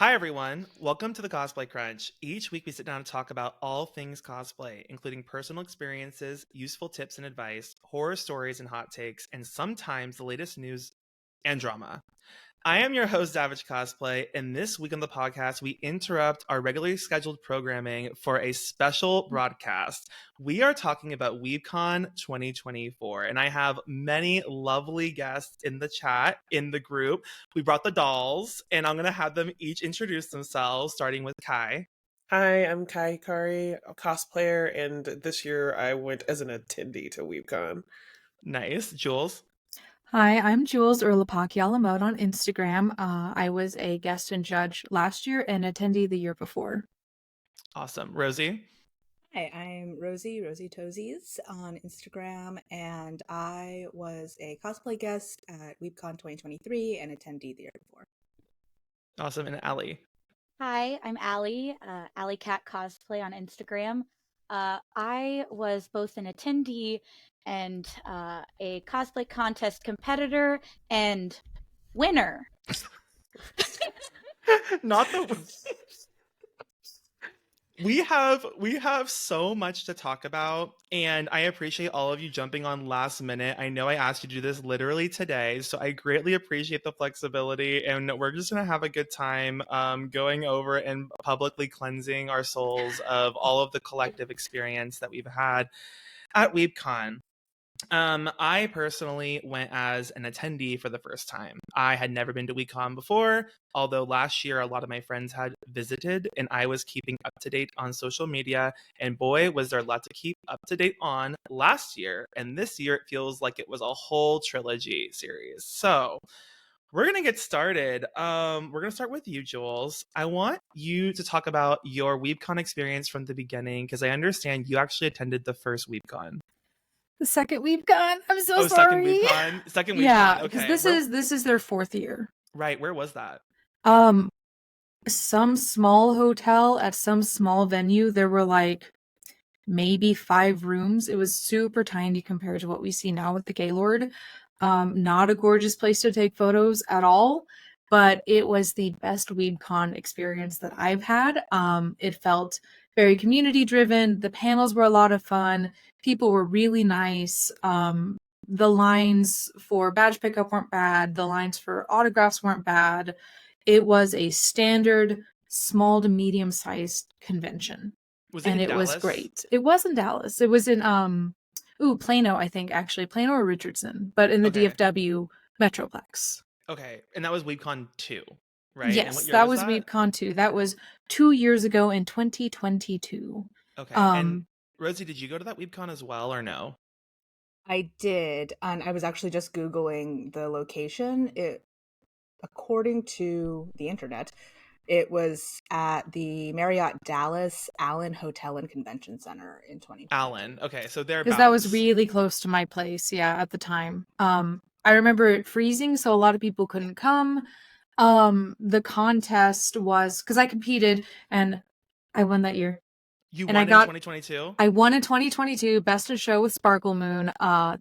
Hi, everyone. Welcome to the Cosplay Crunch. Each week, we sit down and talk about all things cosplay, including personal experiences, useful tips and advice, horror stories and hot takes, and sometimes the latest news and drama. I am your host, Zavage Cosplay, and this week on the podcast, we interrupt our regularly scheduled programming for a special broadcast. We are talking about WeebCon 2024, and I have many lovely guests in the chat, in the group. We brought the dolls, and I'm going to have them each introduce themselves, starting with Ky. Hi, I'm Ky Hikari Cosplayer, and this year I went as an attendee to WeebCon. Nice. Jules. Hi, I'm Jules or Lapaki on Instagram. I was a guest and judge last year and attendee the year before. Awesome. Rosey. Hi, I'm Rosey Toesies on Instagram, and I was a cosplay guest at WeebCon 2023 and attendee the year before. Awesome. And Allie. Hi, I'm Allie, AllieCat Cosplay on Instagram. I was both an attendee and a cosplay contest competitor and winner. Not the we have so much to talk about, and I appreciate all of you jumping on last minute. I know I asked you to do this literally today, so I greatly appreciate the flexibility, and we're just gonna have a good time going over and publicly cleansing our souls of all of the collective experience that we've had at WeebCon. I personally went as an attendee for the first time. I had never been to WeebCon before, although last year a lot of my friends had visited and I was keeping up to date on social media. And boy, was there a lot to keep up to date on last year. And this year it feels like it was a whole trilogy series. So we're going to get started. We're going to start with you, Jules. I want you to talk about your WeebCon experience from the beginning because I understand you actually attended the first WeebCon. The second WeebCon. I'm so sorry. Second WeebCon. Yeah, because this is their fourth year. Right. Where was that? Some small hotel at some small venue. There were like maybe 5 rooms. It was super tiny compared to what we see now with the Gaylord. Not a gorgeous place to take photos at all, but it was the best WeebCon experience that I've had. It felt very community driven. The panels were a lot of fun. People were really nice. The lines for badge pickup weren't bad. The lines for autographs weren't bad. It was a standard small to medium sized convention. Was it in Dallas? Was great. It was in Dallas. It was in Plano, I think, actually. Plano or Richardson, but in the DFW Metroplex. Okay. And that was WeebCon 2, right? Yes, that was WeebCon 2. That was 2 years ago in 2022. Okay. And Rosey, did you go to that WeebCon as well or no? I did, and I was actually just Googling the location. According to the internet, it was at the Marriott Dallas Allen Hotel and Convention Center in 2020. Allen. Okay, so thereabouts. Because that was really close to my place, yeah, at the time. I remember it freezing, so a lot of people couldn't come. The contest was, because I competed, and I won that year. You won in 2022? I won in 2022, Best in Show with Sparkle Moon.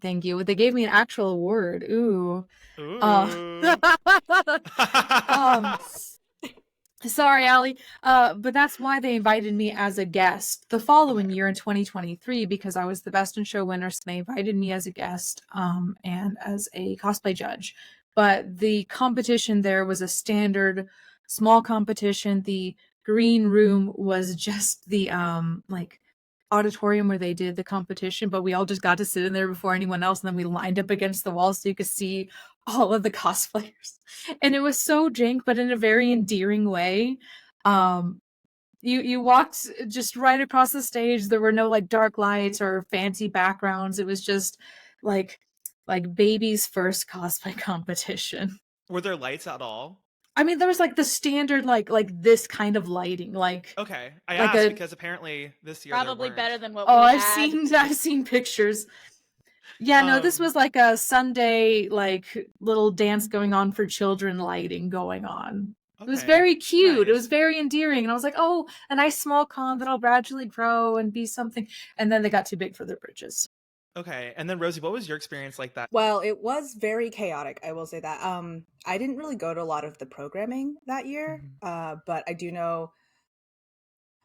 Thank you. They gave me an actual award. Ooh. Sorry, Allie. But that's why they invited me as a guest the following year in 2023, because I was the Best in Show winner. So they invited me as a guest and as a cosplay judge. But the competition there was a standard small competition. The green room was just the auditorium where they did the competition, but we all just got to sit in there before anyone else, and then we lined up against the wall so you could see all of the cosplayers. And it was so jank, but in a very endearing way. You walked just right across the stage. There were no like dark lights or fancy backgrounds. It was just like baby's first cosplay competition. Were there lights at all? I mean, there was like the standard like this kind of lighting, like. Okay, I asked because apparently this year probably better than what we had. I've seen pictures. Yeah, no, this was like a Sunday like little dance going on for children lighting going on. Okay. It was very cute. Nice. It was very endearing, and I was like, oh, a nice small con that'll gradually grow and be something. And then they got too big for their britches. Okay. And then Rosie, what was your experience like that? Well, it was very chaotic, I will say that. I didn't really go to a lot of the programming that year, Mhm. but I do know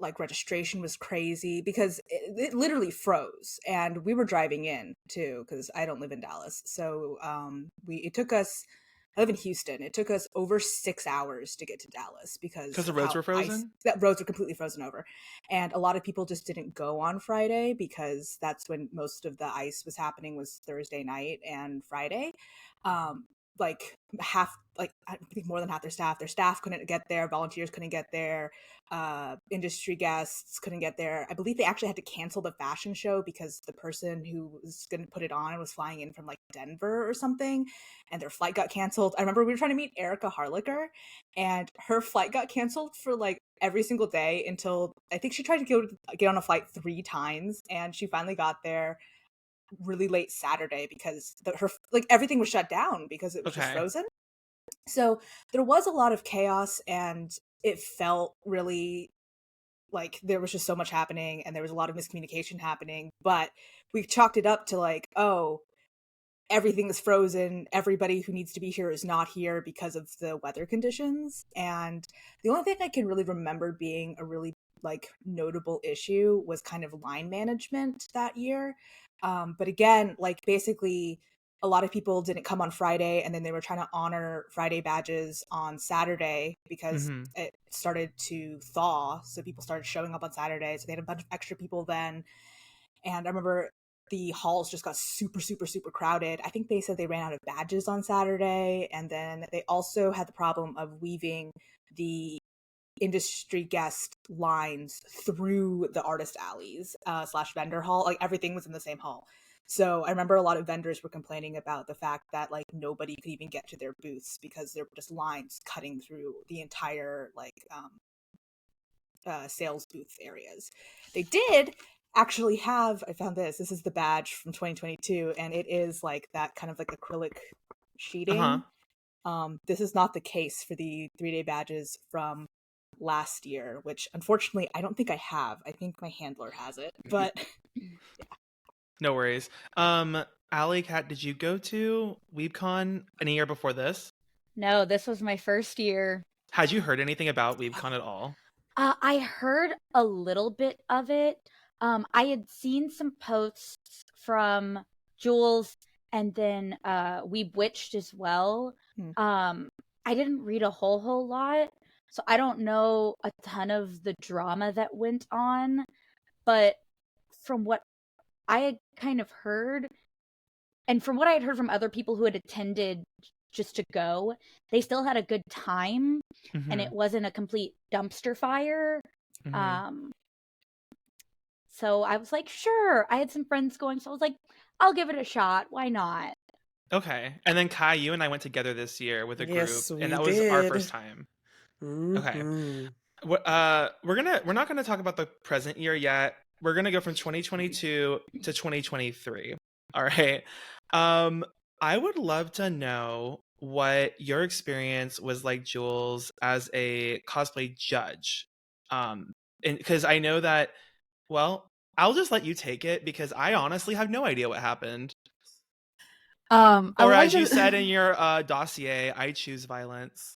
like registration was crazy because it literally froze, and we were driving in too because I don't live in Dallas. So we it took us. I live in Houston. It took us over 6 hours to get to Dallas because Because the of roads how were frozen? that roads were completely frozen over, and a lot of people just didn't go on Friday because that's when most of the ice was happening, was Thursday night and Friday. Um, like half, like I think more than half their staff couldn't get there, volunteers couldn't get there, industry guests couldn't get there. I believe they actually had to cancel the fashion show because the person who was going to put it on was flying in from like Denver or something, and their flight got canceled. I remember we were trying to meet Erica Harlicker, and her flight got canceled for like every single day until I think she tried to get on a flight 3 times, and she finally got there really late Saturday because her like everything was shut down because it was just Okay. frozen. So there was a lot of chaos, and it felt really like there was just so much happening, and there was a lot of miscommunication happening. But we chalked it up to like, oh, everything is frozen. Everybody who needs to be here is not here because of the weather conditions. And the only thing I can really remember being a really like notable issue was kind of line management that year. But again, like basically a lot of people didn't come on Friday, and then they were trying to honor Friday badges on Saturday because Mm-hmm. it started to thaw. So people started showing up on Saturday. So they had a bunch of extra people then. And I remember the halls just got super, super, super crowded. I think they said they ran out of badges on Saturday. And then they also had the problem of weaving the industry guest lines through the artist alleys slash vendor hall. Like everything was in the same hall. So I remember a lot of vendors were complaining about the fact that like nobody could even get to their booths because there were just lines cutting through the entire like sales booth areas. They did actually have, I found this is the badge from 2022, and it is like that kind of like acrylic Uh-huh. sheeting. This is not the case for the 3-day badges from last year, which unfortunately I don't think I have. I think my handler has it, but No worries. AllieCat, did you go to WeebCon any year before this? No, this was my first year. Had you heard anything about WeebCon at all? I heard a little bit of it. I had seen some posts from Jules and then Weeb Witched as well. Hmm. I didn't read a whole lot, so I don't know a ton of the drama that went on. But from what I had kind of heard, and from what I had heard from other people who had attended just to go, they still had a good time, and Mm-hmm. it wasn't a complete dumpster fire. Mm-hmm. So I was like, sure. I had some friends going, so I was like, I'll give it a shot. Why not? Okay. And then Kai, you and I went together this year with a group, Yes, and we that was our did. first time. Okay. Mm-hmm. We're not gonna talk about the present year yet. We're gonna go from 2022 to 2023. All right. I would love to know what your experience was like, Jules, as a cosplay judge. And because I know that, well, I'll just let you take it because I honestly have no idea what happened. I Or would like as you to said in your dossier, I choose violence.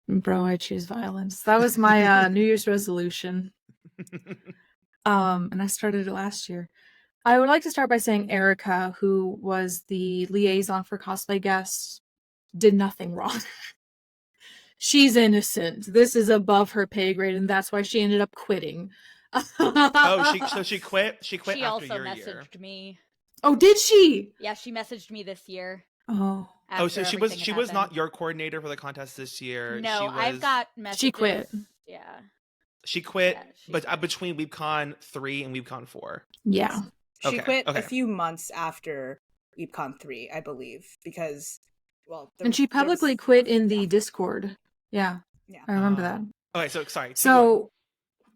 Bro, I choose violence. That was my New Year's resolution. And I started it last year. I would like to start by saying Erica, who was the liaison for cosplay guests, did nothing wrong. She's innocent. This is above her pay grade, and that's why she ended up quitting. Oh, she quit. She quit She after also your year. messaged me. Oh, did she? Yeah, she messaged me this year. Oh, After So everything she had was not happened. your coordinator for the contest this year. No, She was. I've got messages. she quit. Yeah. She quit, Yeah, she but quit. between WeebCon 3 and WeebCon 4. Yeah. She Okay, quit okay. a few months after WeebCon 3, I believe, because well, And she publicly quit in the Discord. Yeah, Yeah. I remember that. Okay, so sorry. keep going. So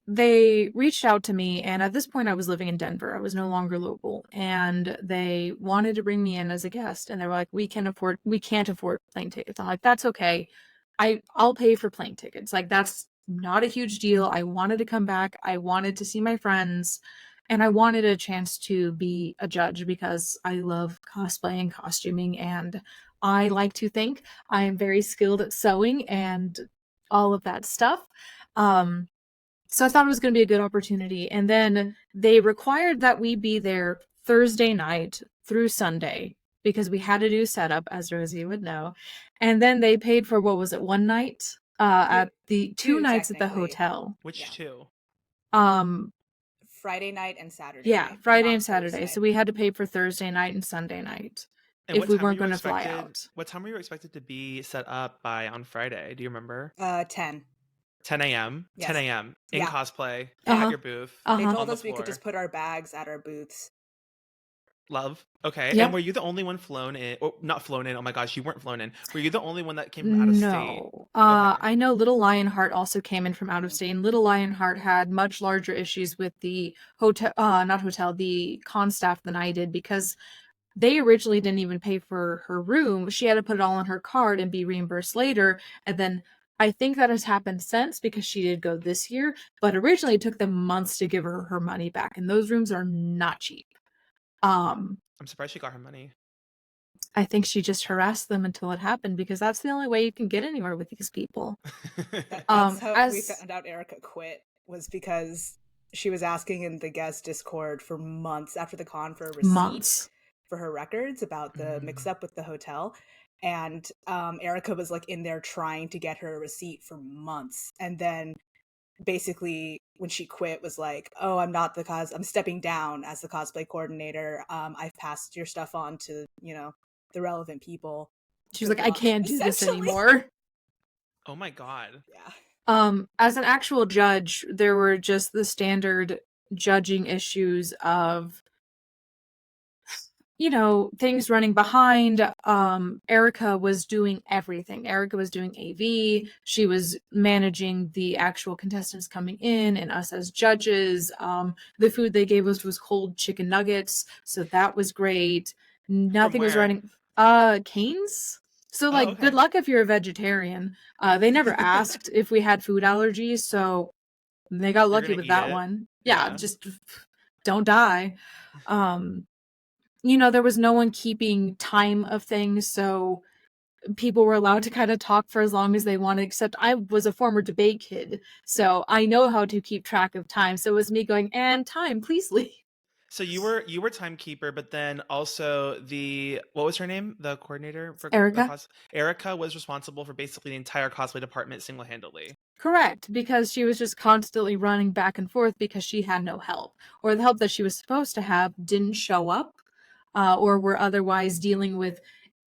they reached out to me, and at this point I was living in Denver. I was no longer local, and they wanted to bring me in as a guest, and they were like, we can't afford plane tickets. I'm like, that's okay. I'll pay for plane tickets. Like, that's not a huge deal. I wanted to come back. I wanted to see my friends. And I wanted a chance to be a judge because I love cosplay and costuming, and I like to think I am very skilled at sewing and all of that stuff. So I thought it was going to be a good opportunity. And then they required that we be there Thursday night through Sunday because we had to do setup, as Rosie would know. And then they paid for, what was it, one night at the two nights at the technically. hotel. Which Yeah. two? Friday night and Saturday Yeah, night, Friday not and Saturday. Thursday. So we had to pay for Thursday night and Sunday night And if what we time weren't were you going to fly expected? out. What time were you expected to be set up by on Friday? Do you remember? 10. 10 a.m. Yes. 10 a.m. in Yeah. cosplay Uh-huh. at your booth. They Uh-huh. told the us we could floor. just put our bags at our booths. Love. Okay. Yep. And were you the only one flown in? Or not flown in. Oh my gosh, you weren't flown in. Were you the only one that came from out of state? No. Okay. I know Little Lionheart also came in from out of state, and Little Lionheart had much larger issues with the the con staff than I did, because they originally didn't even pay for her room. She had to put it all on her card and be reimbursed later. And then I think that has happened since, because she did go this year, but originally it took them months to give her her money back, and those rooms are not cheap. I'm surprised she got her money. I think she just harassed them until it happened, because that's the only way you can get anywhere with these people. That's how we as- found out Erica quit, was because she was asking in the guest Discord for months after the con for a receipt Months. for her records about the mix-up with the hotel. And Erica was like in there trying to get her a receipt for months. And then basically when she quit was like, oh, I'm stepping down as the cosplay coordinator. I've passed your stuff on to, the relevant people. She's Good like, I luck, can't do this essentially. anymore. Oh my god. Yeah. As an actual judge, there were just the standard judging issues of, things running behind. Erica was doing everything. Erica was doing AV. She was managing the actual contestants coming in and us as judges. The food they gave us was cold chicken nuggets, so that was great. Nothing was where? running. Canes. So, Oh, okay. good luck if you're a vegetarian. They never asked if we had food allergies, so they got lucky gonna with eat that it? one. Yeah, Yeah. just don't die. There was no one keeping time of things, so people were allowed to kind of talk for as long as they wanted, except I was a former debate kid, so I know how to keep track of time. So it was me going, and time, please leave. So you were timekeeper, but then also what was her name? The coordinator for Erica? Erica was responsible for basically the entire cosplay department single-handedly. Correct, because she was just constantly running back and forth because she had no help, or the help that she was supposed to have didn't show up, or were otherwise dealing with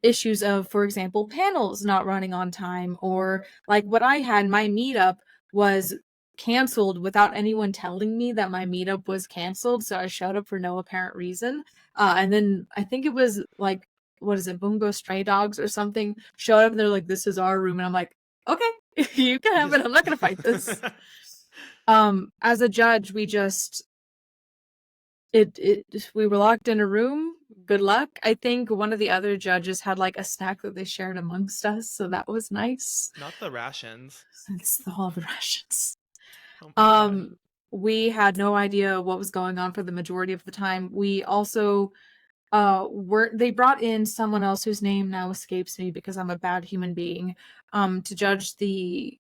issues of, for example, panels not running on time, or like what I had, my meetup was canceled without anyone telling me that my meetup was canceled, so I showed up for no apparent reason. And then I think it was like, what is it, Bungo Stray Dogs or something, showed up and they're like, this is our room, and I'm like, okay, you can have it, I'm not gonna fight this. As a judge, we just we were locked in a room. Good luck. I think one of the other judges had like a snack that they shared amongst us, so that was nice. Not the rations. It's all the rations. Oh my god. We had no idea what was going on for the majority of the time. We also they brought in someone else whose name now escapes me because I'm a bad human being, to judge the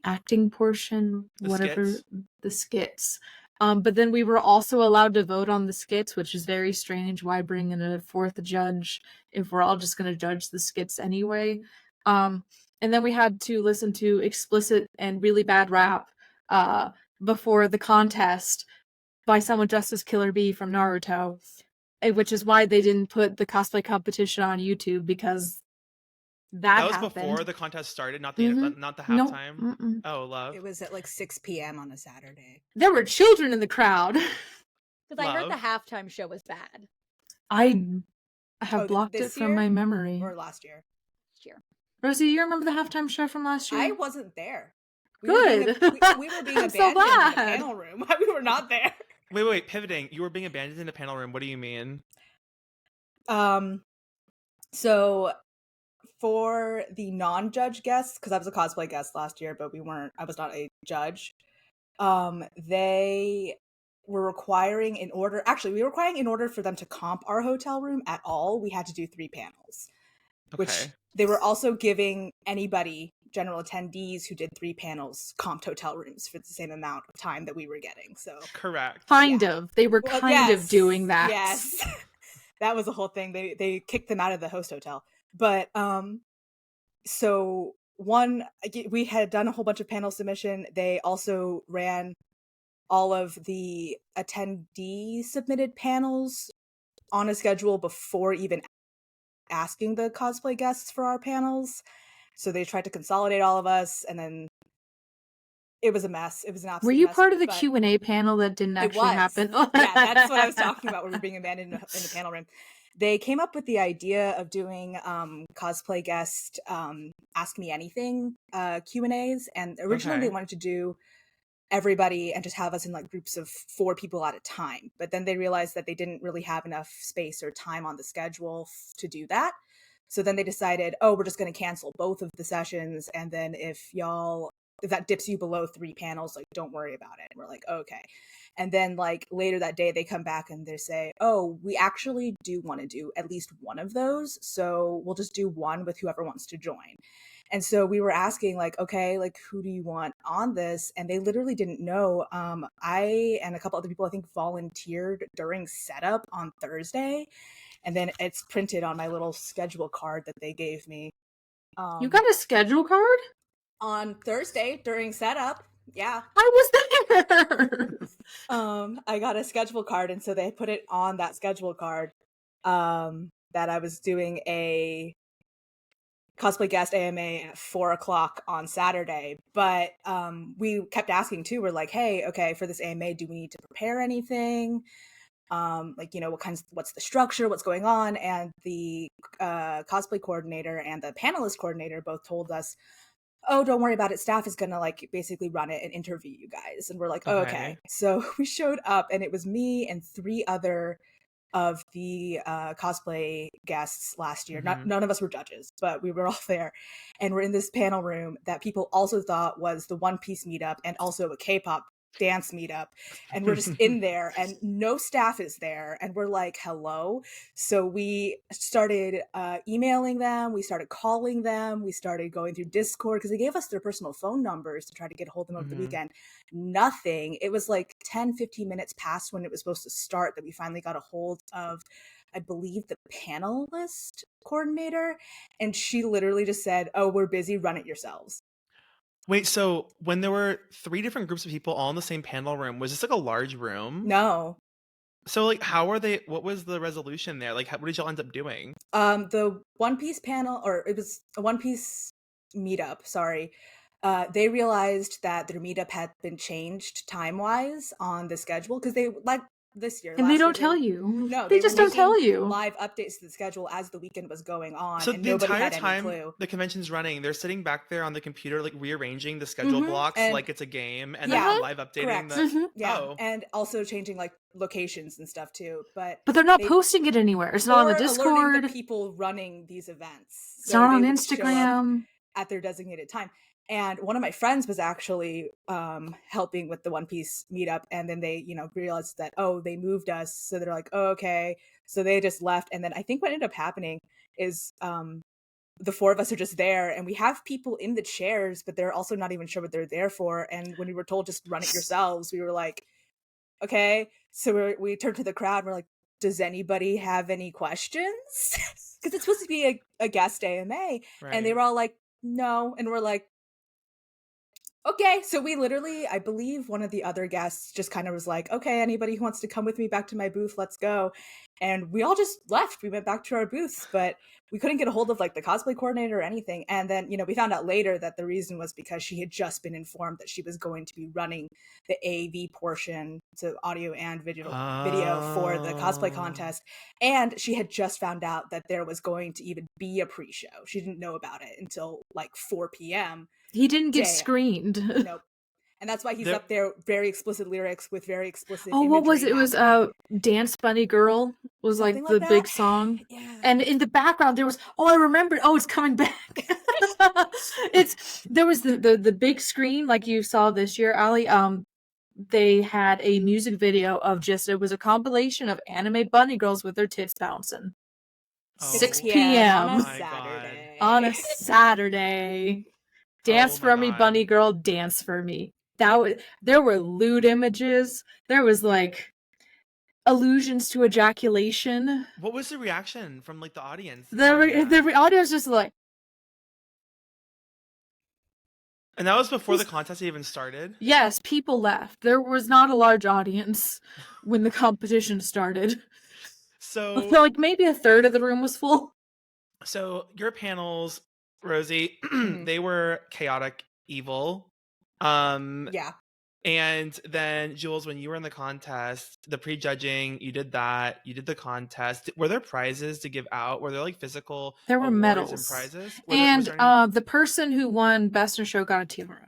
acting portion, the skits. But then we were also allowed to vote on the skits, which is very strange. Why bring in a fourth judge if we're all just going to judge the skits anyway? And then we had to listen to explicit and really bad rap before the contest by someone dressed as Killer Bee from Naruto, which is why they didn't put the cosplay competition on YouTube, because that was happened before the contest started, not the No, halftime. Oh, love. It was at like 6 p.m. on a Saturday. There were children in the crowd. Because I heard the Love. halftime show was bad I have blocked it this from year my memory. or last year. this year. Rosie, you remember the halftime show from last year? I wasn't there. Good. We were being I'm so abandoned in the glad. panel room. We were not there. Wait, pivoting. You were being abandoned in the panel room. What do you mean? So for the non-judge guests, because I was a cosplay guest last year, but I was not a judge. They were requiring in order for them to comp our hotel room at all, we had to do 3 panels, which Okay. they were also giving anybody, general attendees who did 3 panels, comped hotel rooms for the same amount of time that we were getting. So Correct. Kind of. They were Well, kind of yes, doing that. Yes. That was the whole thing. They kicked them out of the host hotel. But so we had done a whole bunch of panel submission. They also ran all of the attendee submitted panels on a schedule before even asking the cosplay guests for our panels. So they tried to consolidate all of us, and then it was a mess. It was an absolute Were you mess, part of the but Q&A panel that didn't it actually was. happen? Yeah, that's what I was talking about when we were being abandoned in the panel room. They came up with the idea of doing cosplay guest Ask Me Anything Q&As, and originally they wanted to do everybody and just have us in like groups of 4 people at a time. But then they realized that they didn't really have enough space or time on the schedule to do that. So then they decided, we're just going to cancel both of the sessions. And then if that dips you below 3 panels, like, don't worry about it. And we're like, okay. And then like later that day, they come back and they say, we actually do want to do at least one of those. So we'll just do one with whoever wants to join. And so we were asking like, okay, like who do you want on this? And they literally didn't know. I and a couple other people, I think, volunteered during setup on Thursday. And then it's printed on my little schedule card that they gave me. You got a schedule card? On Thursday during setup. Yeah. I was there. I got a schedule card, and so they put it on that schedule card that I was doing a cosplay guest AMA at 4:00 on Saturday. But we kept asking too. We're like, hey, okay, for this AMA, do we need to prepare anything? Like, what's the structure, what's going on? And the cosplay coordinator and the panelist coordinator both told us, don't worry about it. Staff is going to like basically run it and interview you guys. And we're like, okay. So we showed up, and it was me and 3 other of the cosplay guests last year. None of us were judges, but we were all there. And we're in this panel room that people also thought was the One Piece meetup and also a K-pop dance meetup, and we're just in there and no staff is there, and we're like, hello. So we started emailing them, we started calling them, we started going through Discord because they gave us their personal phone numbers to try to get a hold of them over the weekend. Nothing. It was like 10-15 minutes past when it was supposed to start that we finally got a hold of, I believe, the panelist coordinator, and she literally just said, we're busy, run it yourselves. Wait, so when there were 3 different groups of people all in the same panel room, was this like a large room? No. So like, what was the resolution there? Like, what did y'all end up doing? The One Piece panel, or it was a One Piece meetup, sorry. They realized that their meetup had been changed time-wise on the schedule because they, like this year. And they don't tell you. No, they just don't tell you. Live updates to the schedule as the weekend was going on. So and the nobody entire had time any clue. the convention's running, they're sitting back there on the computer, like rearranging the schedule blocks and, like it's a game, and yeah, then live updating the and also changing like locations and stuff too. But they're not posting it anywhere. It's not on the Discord. Alerting the people running these events. It's not on Instagram at their designated time. And one of my friends was actually helping with the One Piece meetup. And then they, realized that, they moved us. So they're like, okay. So they just left. And then I think what ended up happening is the 4 of us are just there. And we have people in the chairs, but they're also not even sure what they're there for. And when we were told just run it yourselves, we were like, okay. So we turned to the crowd. We're like, does anybody have any questions? Because it's supposed to be a guest AMA. Right. And they were all like, no. And we're like, okay. So we literally, I believe one of the other guests just kind of was like, okay, anybody who wants to come with me back to my booth, let's go. And we all just left. We went back to our booths, but we couldn't get a hold of like the cosplay coordinator or anything. And then, we found out later that the reason was because she had just been informed that she was going to be running the AV portion, so audio and video for the cosplay contest. And she had just found out that there was going to even be a pre-show. She didn't know about it until like 4 p.m. He didn't get screened. Nope. And that's why he's up there, very explicit lyrics with very explicit what was it? It was Dance Bunny Girl was like the big song. Yeah. And in the background there was, I remember, it's coming back. There was the big screen like you saw this year, Allie. they had a music video of just, it was a compilation of anime bunny girls with their tits bouncing. 6 p.m. on a my God. Saturday. on a Saturday. Dance Oh my for me, God. bunny girl, dance for me. There were lewd images. There was like allusions to ejaculation. What was the reaction from like the audience? The audience just like, And that was before the contest even started. yes, people left. There was not a large audience when the competition started. So Like maybe a third of the room was full. So your panels, Rosie, Mhm. they were chaotic evil. Yeah. And then Jules, when you were in the contest, the prejudging, you did that. You did the contest. Were there prizes to give out? Were there like physical There were awards medals and prizes? And Was there any- the person who won Best in Show got a tiara.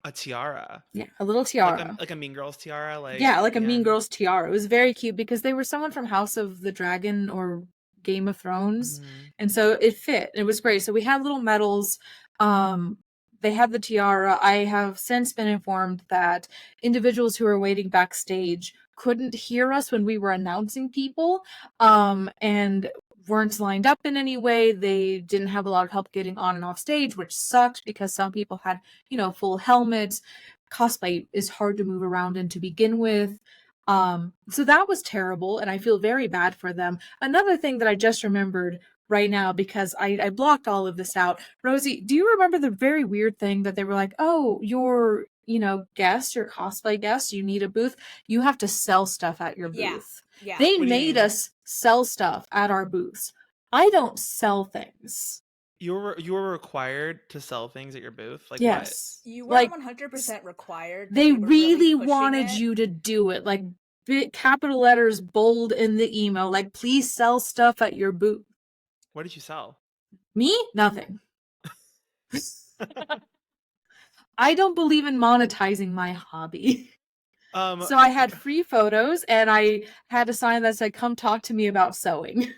a tiara, Yeah, a little tiara. like a Mean Girls tiara, like Yeah, like a Mean Girls tiara. It was very cute because they were someone from House of the Dragon or Game of Thrones. Mhm. And so it fit. It was great. So we had little medals. They had the tiara. I have since been informed that individuals who were waiting backstage couldn't hear us when we were announcing people, and weren't lined up in any way. They didn't have a lot of help getting on and off stage, which sucked because some people had, full helmets. Cosplay is hard to move around in to begin with. So that was terrible, and I feel very bad for them. Another thing that I just remembered right now, because I blocked all of this out. Rosie, do you remember the very weird thing that they were like, oh, your guest, your cosplay guest, you need a booth, you have to sell stuff at your Yeah. booth. Yeah. They What do you made mean? us sell stuff at our booths. I don't sell things. You were required to sell things at your booth, like Yes. You Like, weren't 100% required. but they were really pushing wanted it. you to do it. Like, big capital letters, bold in the email. Like, please sell stuff at your booth. What did you sell? Me? Nothing. I don't believe in monetizing my hobby. So I had free photos, and I had a sign that said, come talk to me about sewing.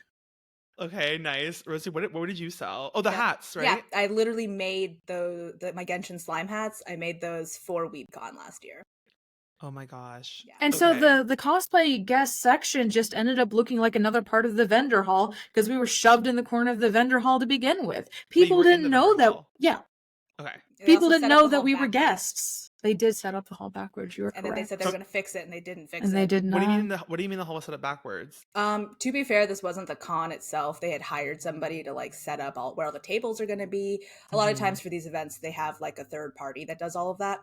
Okay, nice. Rosie, what did you sell? Oh, the Yeah. hats, right? Yeah, I literally made my Genshin slime hats. I made those for WeebCon last year. Oh my gosh. Yeah. And so Okay. the cosplay guest section just ended up looking like another part of the vendor hall because we were shoved in the corner of the vendor hall to begin with. People were in didn't the know vendor that. hall? Yeah, Okay. They people also didn't set up know the that hall we were backwards. guests. They did set up the hall backwards. You were And then they correct. said they were going to fix it, and they didn't fix And it. they did not. What do you mean the hall was set up backwards? To be fair, this wasn't the con itself. They had hired somebody to like set up where all the tables are going to be. A lot of Mhm. times for these events, they have like a third party that does all of that.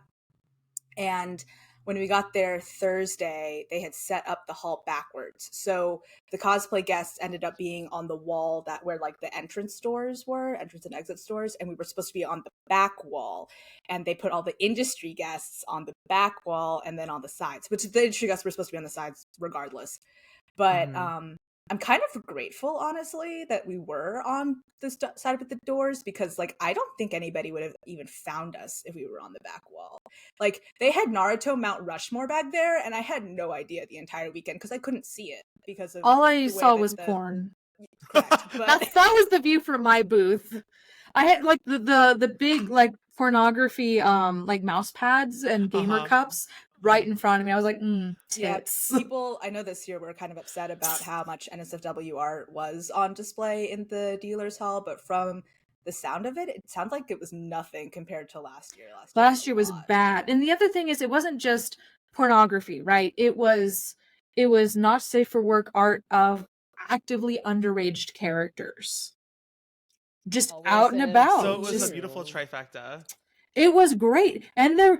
And when we got there Thursday, they had set up the hall backwards. So the cosplay guests ended up being on the wall where like the entrance and exit stores, and we were supposed to be on the back wall. And they put all the industry guests on the back wall and then on the sides, which the industry guests were supposed to be on the sides regardless. But Mhm. I'm kind of grateful, honestly, that we were on the side with the doors, because like I don't think anybody would have even found us if we were on the back wall. Like they had Naruto Mount Rushmore back there, and I had no idea the entire weekend because I couldn't see it because of All I the way saw that was porn. Correct, but That was the view from my booth. I had like the big like pornography like mouse pads and gamer Uh-huh. cups right in front of me. I was like, yeah, tits. people I know this year were kind of upset about how much NSFW art was on display in the dealer's hall, but from the sound of it, it sounds like it was nothing compared to last year. Last year was a lot. bad. And the other thing is, it wasn't just pornography, right? It was not safe for work art of actively underaged characters. Just Always out and is. about. So it was Just- a beautiful trifecta. It was great, and there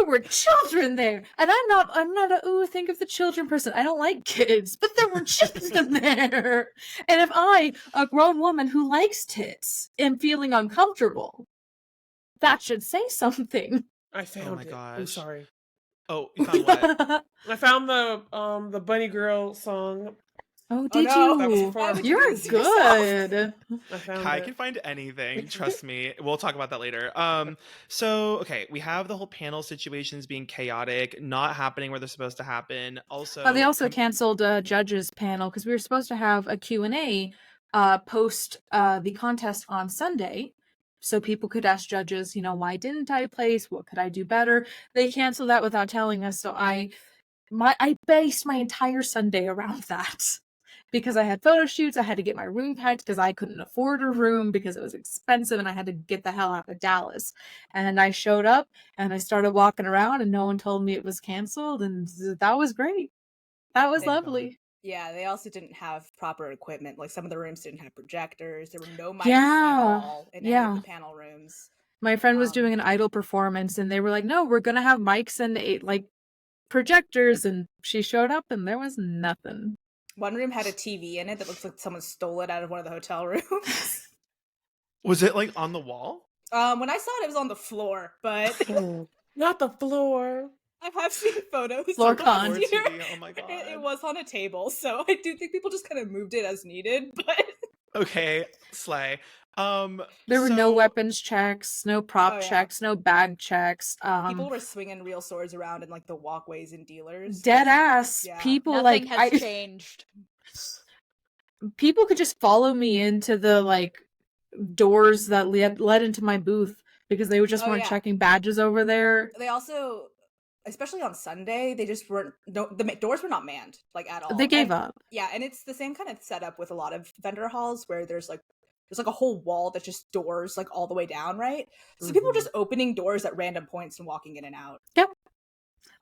were children there, and I'm not a think of the children person. I don't like kids, but there were children there, and if I, a grown woman who likes tits, am feeling uncomfortable, that should say something. I found my it. gosh. I'm sorry. Oh, you found what? I found the Bunny Girl song. Oh, did no. That was you? before. You're this yourself? good. I found Kai it. can find anything. Trust me. We'll talk about that later. So okay, we have the whole panel situations being chaotic, not happening where they're supposed to happen. Also, They also canceled a judges panel because we were supposed to have a Q&A post the contest on Sunday. so people could ask judges, why didn't I place? What could I do better? They canceled that without telling us. So I based my entire Sunday around that because I had photo shoots. I had to get my room packed because I couldn't afford a room because it was expensive and I had to get the hell out of Dallas. And I showed up and I started walking around and no one told me it was canceled. And that was great. That was Thank God. lovely. Yeah, they also didn't have proper equipment. Like some of the rooms didn't have projectors. There were no mics at Yeah. all in any Yeah. of the panel rooms. My friend was doing an idol performance and they were like, no, we're going to have mics and projectors. And she showed up and there was nothing. One room had a TV in it that looks like someone stole it out of one of the hotel rooms. Was it like on the wall? When I saw it was on the floor, but Not the floor. I have seen photos. Floor of con. last year. TV, oh my God. It was on a table, so I do think people just kind of moved it as needed, but Okay, slay. There were no weapons checks, no prop checks, no bag checks. People were swinging real swords around in like the walkways and dealers. Dead ass. Yeah. People Nothing has changed. People could just follow me into the doors that led into my booth because they just weren't checking badges over there. They also, especially on Sunday, they just weren't. The doors were not manned at all. They gave up. Yeah, and it's the same kind of setup with a lot of vendor halls where there's a whole wall that's just doors all the way down, right? So people were just opening doors at random points and walking in and out. Yep.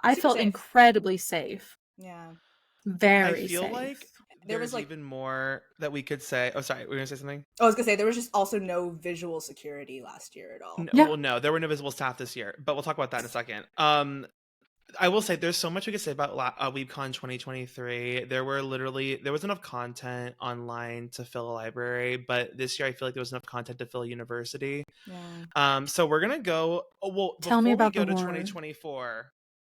I Super felt safe. incredibly safe. Yeah. Very I feel safe. like There there's was even more that we could say. Oh, sorry, were you gonna say something? I was gonna say there was just also no visual security last year at all. No, Yeah. Well, no, there were no visible staff this year, but we'll talk about that in a second. I will say there's so much we could say about WeebCon 2023. There was enough content online to fill a library, but this year I feel like there was enough content to fill a university. Yeah. So we're gonna go. Tell me about before we go the to horror. 2024.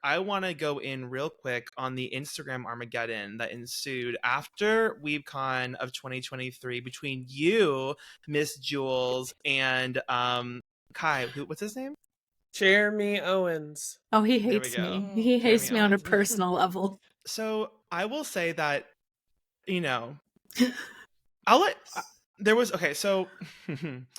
I want to go in real quick on the Instagram Armageddon that ensued after WeebCon of 2023 between you, Miss Jules, and Kai. What's his name? Jeremy Owens. Oh, he There we hates go. me. He hates Jeremy me on a Owens. personal level. So I will say that, I'll let. There was okay. So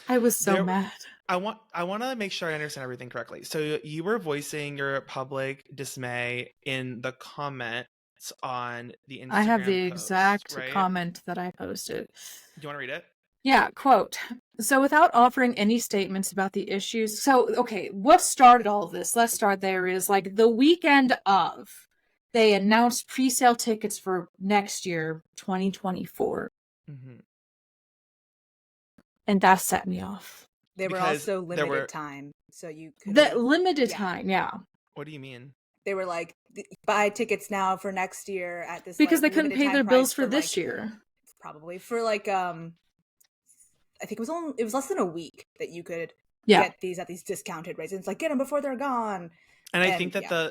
I was so There- mad. I want to make sure I understand everything correctly. So you were voicing your public dismay in the comments on the Instagram I have the post, exact right? comment that I posted. Do you want to read it? Yeah, quote. So without offering any statements about the issues. So, okay, what started all of this? Let's start there is the weekend of, they announced pre-sale tickets for next year, 2024. Mm-hmm. And that set me off. They were Because also there limited were- time, so you could. The limited Yeah. time, yeah. What do you mean? They were buy tickets now for next year at this Because they couldn't limited pay time their price bills for this year. Probably for I think it was less than a week that you could Yeah. get these at these discounted rates. And it's get them before they're gone. And I And, think that yeah.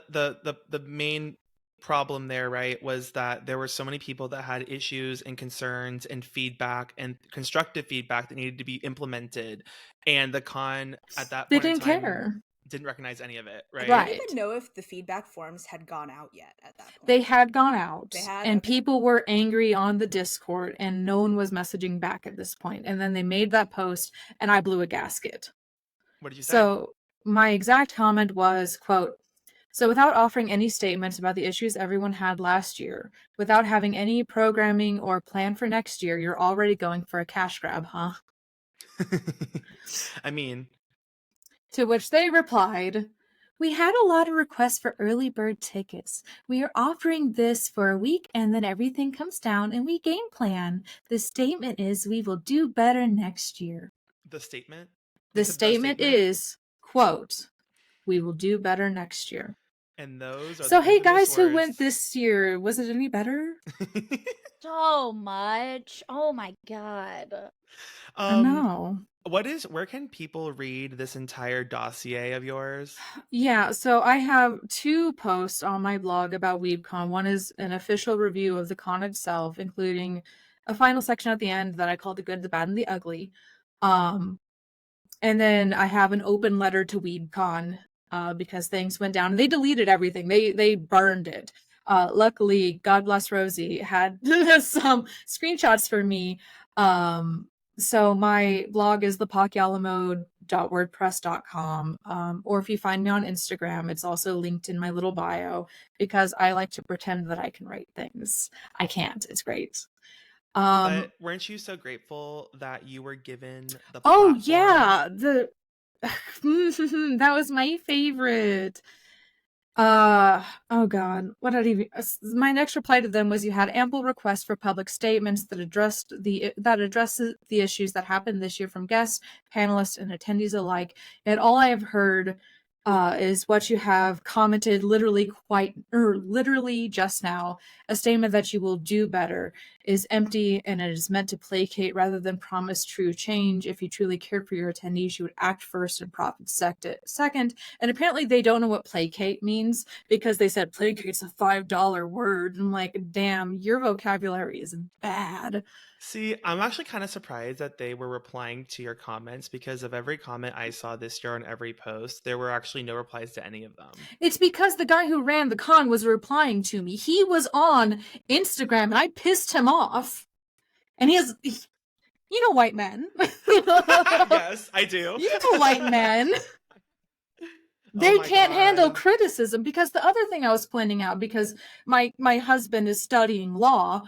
the main problem there, right, was that there were so many people that had issues and concerns and feedback and constructive feedback that needed to be implemented, and the con at that They point in didn't time care. didn't recognize any of it, right? I Right. don't even know if the feedback forms had gone out yet at that point. They had gone out, They had? and Okay. people were angry on the Discord, and no one was messaging back at this point. And then they made that post, and I blew a gasket. What did you say? So my exact comment was, quote, so without offering any statements about the issues everyone had last year, without having any programming or plan for next year, you're already going for a cash grab, huh? I mean, To which they replied, we had a lot of requests for early bird tickets. We are offering this for a week and then everything comes down and we game plan. The statement is we will do better next year. the statement. The It's a statement is, quote, we will do better next year. And those are So, the hey infamous guys who went words. this year, was it any better? So much. Oh my god. I know. Where can people read this entire dossier of yours? Yeah, so I have 2 posts on my blog about WeebCon. One is an official review of the con itself, including a final section at the end that I call the good, the bad, and the ugly. And then I have an open letter to WeebCon because things went down. They deleted everything. They burned it. Luckily, God bless Rosie, had some screenshots for me. So my blog is www.wordpress.com. Or if you find me on Instagram, it's also linked in my little bio because I like to pretend that I can write things. I can't. It's great. But weren't you so grateful that you were given the Oh platform? yeah, that was my favorite. Oh god, what did I even? My next reply to them was, you had ample requests for public statements that addresses the issues that happened this year from guests, panelists, and attendees alike. Yet all I have heard is what you have commented literally just now. A statement that you will do better is empty, and it is meant to placate rather than promise true change. If you truly cared for your attendees, you would act first and profit second. And apparently they don't know what placate means because they said placate's a $5 word. I'm like, damn, your vocabulary is bad. See, I'm actually kind of surprised that they were replying to your comments, because of every comment I saw this year on every post, there were actually no replies to any of them. It's because the guy who ran the con was replying to me. He was on Instagram and I pissed him off. And you know white men. Yes, I do. You know white men. They my can't handle God. criticism, because the other thing I was pointing out, because my husband is studying law,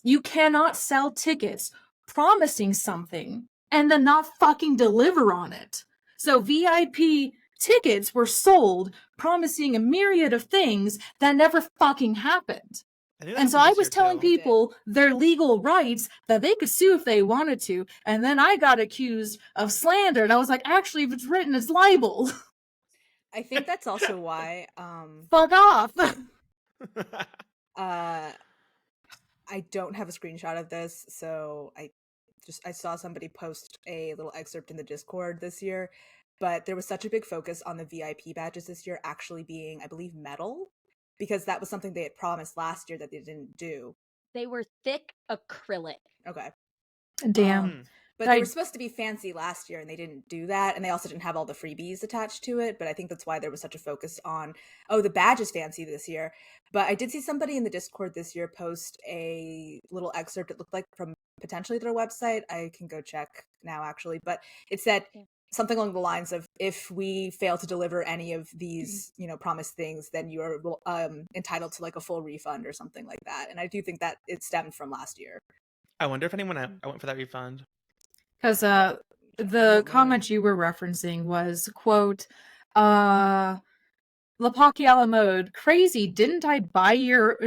you cannot sell tickets promising something and then not fucking deliver on it. So VIP tickets were sold promising a myriad of things that never fucking happened. I think that And so happened I this was year, telling too. people their legal rights, that they could sue if they wanted to, and then I got accused of slander, and I was like, actually, if it's written, it's libel. I think that's also why Fuck off. I don't have a screenshot of this, so I saw somebody post a little excerpt in the Discord this year, but there was such a big focus on the VIP badges this year actually being, I believe, metal, because that was something they had promised last year that they didn't do. They were thick acrylic. Okay. Damn. But they were supposed to be fancy last year, and they didn't do that, and they also didn't have all the freebies attached to it, but I think that's why there was such a focus on, oh, the badge is fancy this year. But I did see somebody in the Discord this year post a little excerpt, it looked like from potentially their website. I can go check now, actually. But it said something along the lines of, if we fail to deliver any of these, promised things, then you are entitled to like a full refund or something like that. And I do think that it stemmed from last year. I wonder if anyone I went for that refund. Because the comment you were referencing was, quote, Lapaki a la mode, crazy, didn't I buy you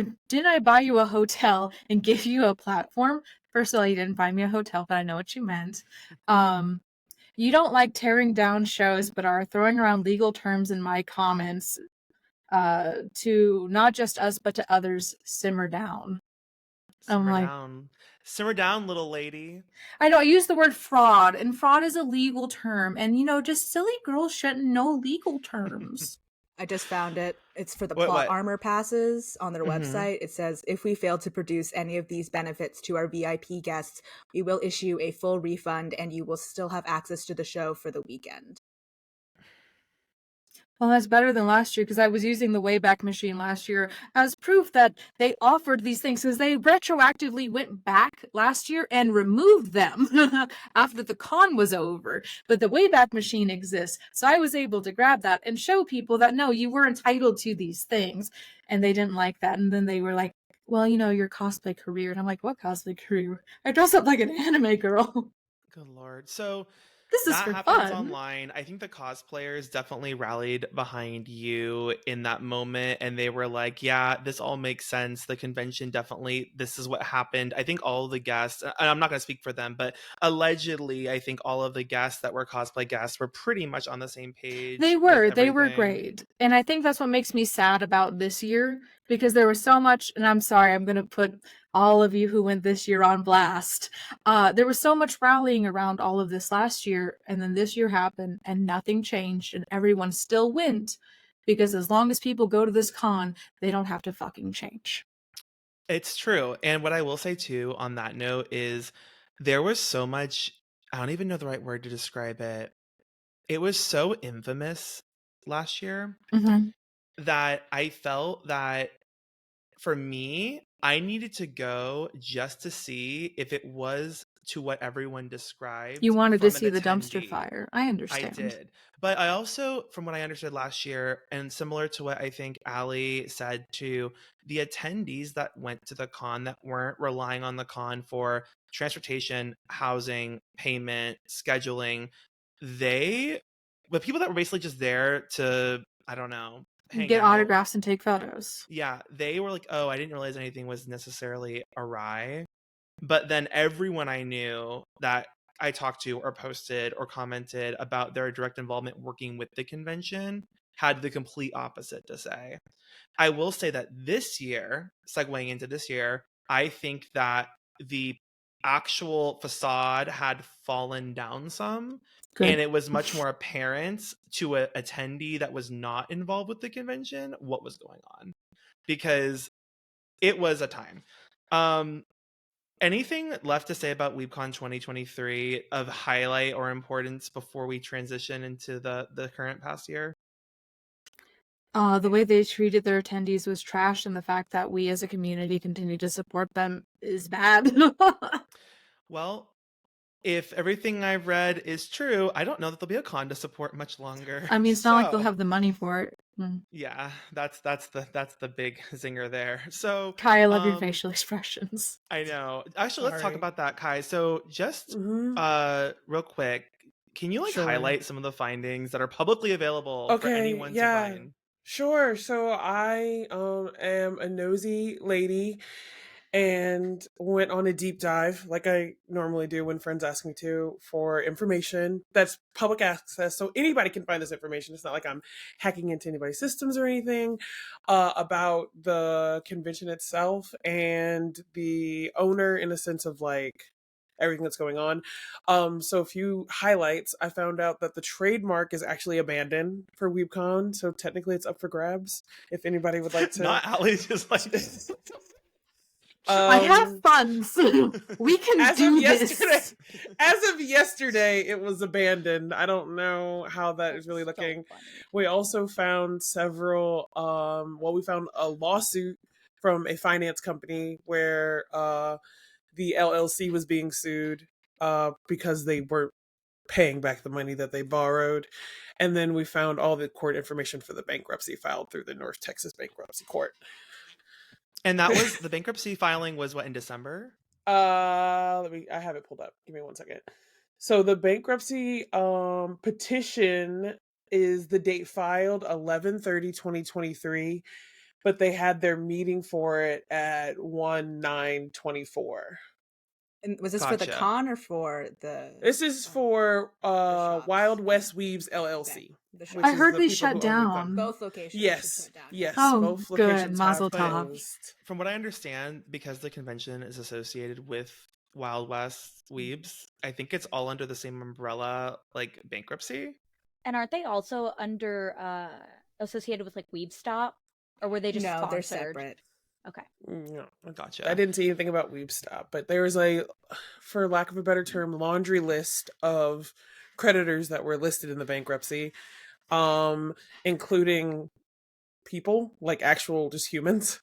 a hotel and give you a platform? First of all, you didn't buy me a hotel, but I know what you meant. You don't like tearing down shows, but are throwing around legal terms in my comments to not just us, but to others. Simmer down. Simmer down, little lady. I know, I use the word fraud, and fraud is a legal term, and just silly girls shouldn't know legal terms. I just found it. It's for the plot armor passes on their website. It says, if we fail to produce any of these benefits to our VIP guests, we will issue a full refund and you will still have access to the show for the weekend. Well, that's better than last year, because I was using the Wayback Machine last year as proof that they offered these things, because they retroactively went back last year and removed them after the con was over. But the Wayback Machine exists, so I was able to grab that and show people that, no, you were entitled to these things, and they didn't like that. And then they were like, well, your cosplay career. And I'm like, what cosplay career? I dress up like an anime girl. Good Lord. So this is that for happens fun. online. I think the cosplayers definitely rallied behind you in that moment, and they were like, yeah, this all makes sense. The convention definitely, this is what happened. I think all of the guests, and I'm not going to speak for them, but allegedly, I think all of the guests that were cosplay guests were pretty much on the same page. They were great. And I think that's what makes me sad about this year, because there was so much, and I'm sorry, I'm going to put all of you who went this year on blast. There was so much rallying around all of this last year, and then this year happened and nothing changed, and everyone still went, because as long as people go to this con, they don't have to fucking change. It's true. And what I will say too on that note is, there was so much, I don't even know the right word to describe it. It was so infamous last year that I felt that for me, I needed to go just to see if it was to what everyone described. You wanted to from an see the dumpster attendee. fire. I I understand. did. But I also, from what I understood last year, and similar to what I think Allie said too, the attendees that went to the con that weren't relying on the con for transportation, housing, payment, scheduling, the people that were basically just there to, I don't know, hang Get out. autographs and take photos. Yeah, they were like, oh, I didn't realize anything was necessarily awry. But then everyone I knew that I talked to or posted or commented about their direct involvement working with the convention had the complete opposite to say. I will say that this year, segueing into this year, I think that the actual facade had fallen down some. Good. And it was much more apparent to an attendee that was not involved with the convention what was going on. Because it was a time. Anything left to say about WeebCon 2023 of highlight or importance before we transition into the current past year? The way they treated their attendees was trash, and the fact that we as a community continue to support them is bad. Well, if everything I've read is true, I don't know that there'll be a con to support much longer. I mean, it's not like they'll So, have the money for it. yeah, that's the big zinger there. So Kai, I love your facial expressions. I know. Actually, let's talk Sorry. about that, Kai. So just Mhm. real quick, can you Sure. highlight some of the findings that are publicly available for anyone to find? Sure. So I am a nosy lady and went on a deep dive like I normally do when friends ask me to for information that's public access. So anybody can find this information. It's not like I'm hacking into anybody's systems or anything about the convention itself and the owner in a sense of like everything that's going on. So a few highlights. I found out that the trademark is actually abandoned for WeebCon, so technically it's up for grabs if anybody would like to. Not Allie's just like I have funds. We can as do of yesterday, this. as of yesterday, it was abandoned. I don't know how that is really So looking. funny. We also found several. We found a lawsuit from a finance company where the LLC was being sued because they weren't paying back the money that they borrowed. And then we found all the court information for the bankruptcy filed through the North Texas Bankruptcy Court. And that was the bankruptcy filing was what, in December? I have it pulled up. Give me 1 second. So the bankruptcy petition is the date filed 11/30/2023, but they had their meeting for it at 1/9/24. And was this for the Gotcha. con or for the? This is for shops. Wild West Weaves LLC. Okay, the which I is heard the they people shut who own WeebCon. down. both locations. Yes, shut down. yes, Oh, both good. locations Mazel have tov. closed. From what I understand, because the convention is associated with Wild West Weebs, I think it's all under the same umbrella, like bankruptcy. And aren't they also under associated with like Weebstop, or were they just No, they're sponsored? separate. Okay. No, Gotcha. I didn't see anything about WeebStop, but there was a, for lack of a better term, laundry list of creditors that were listed in the bankruptcy, including people, like actual just humans.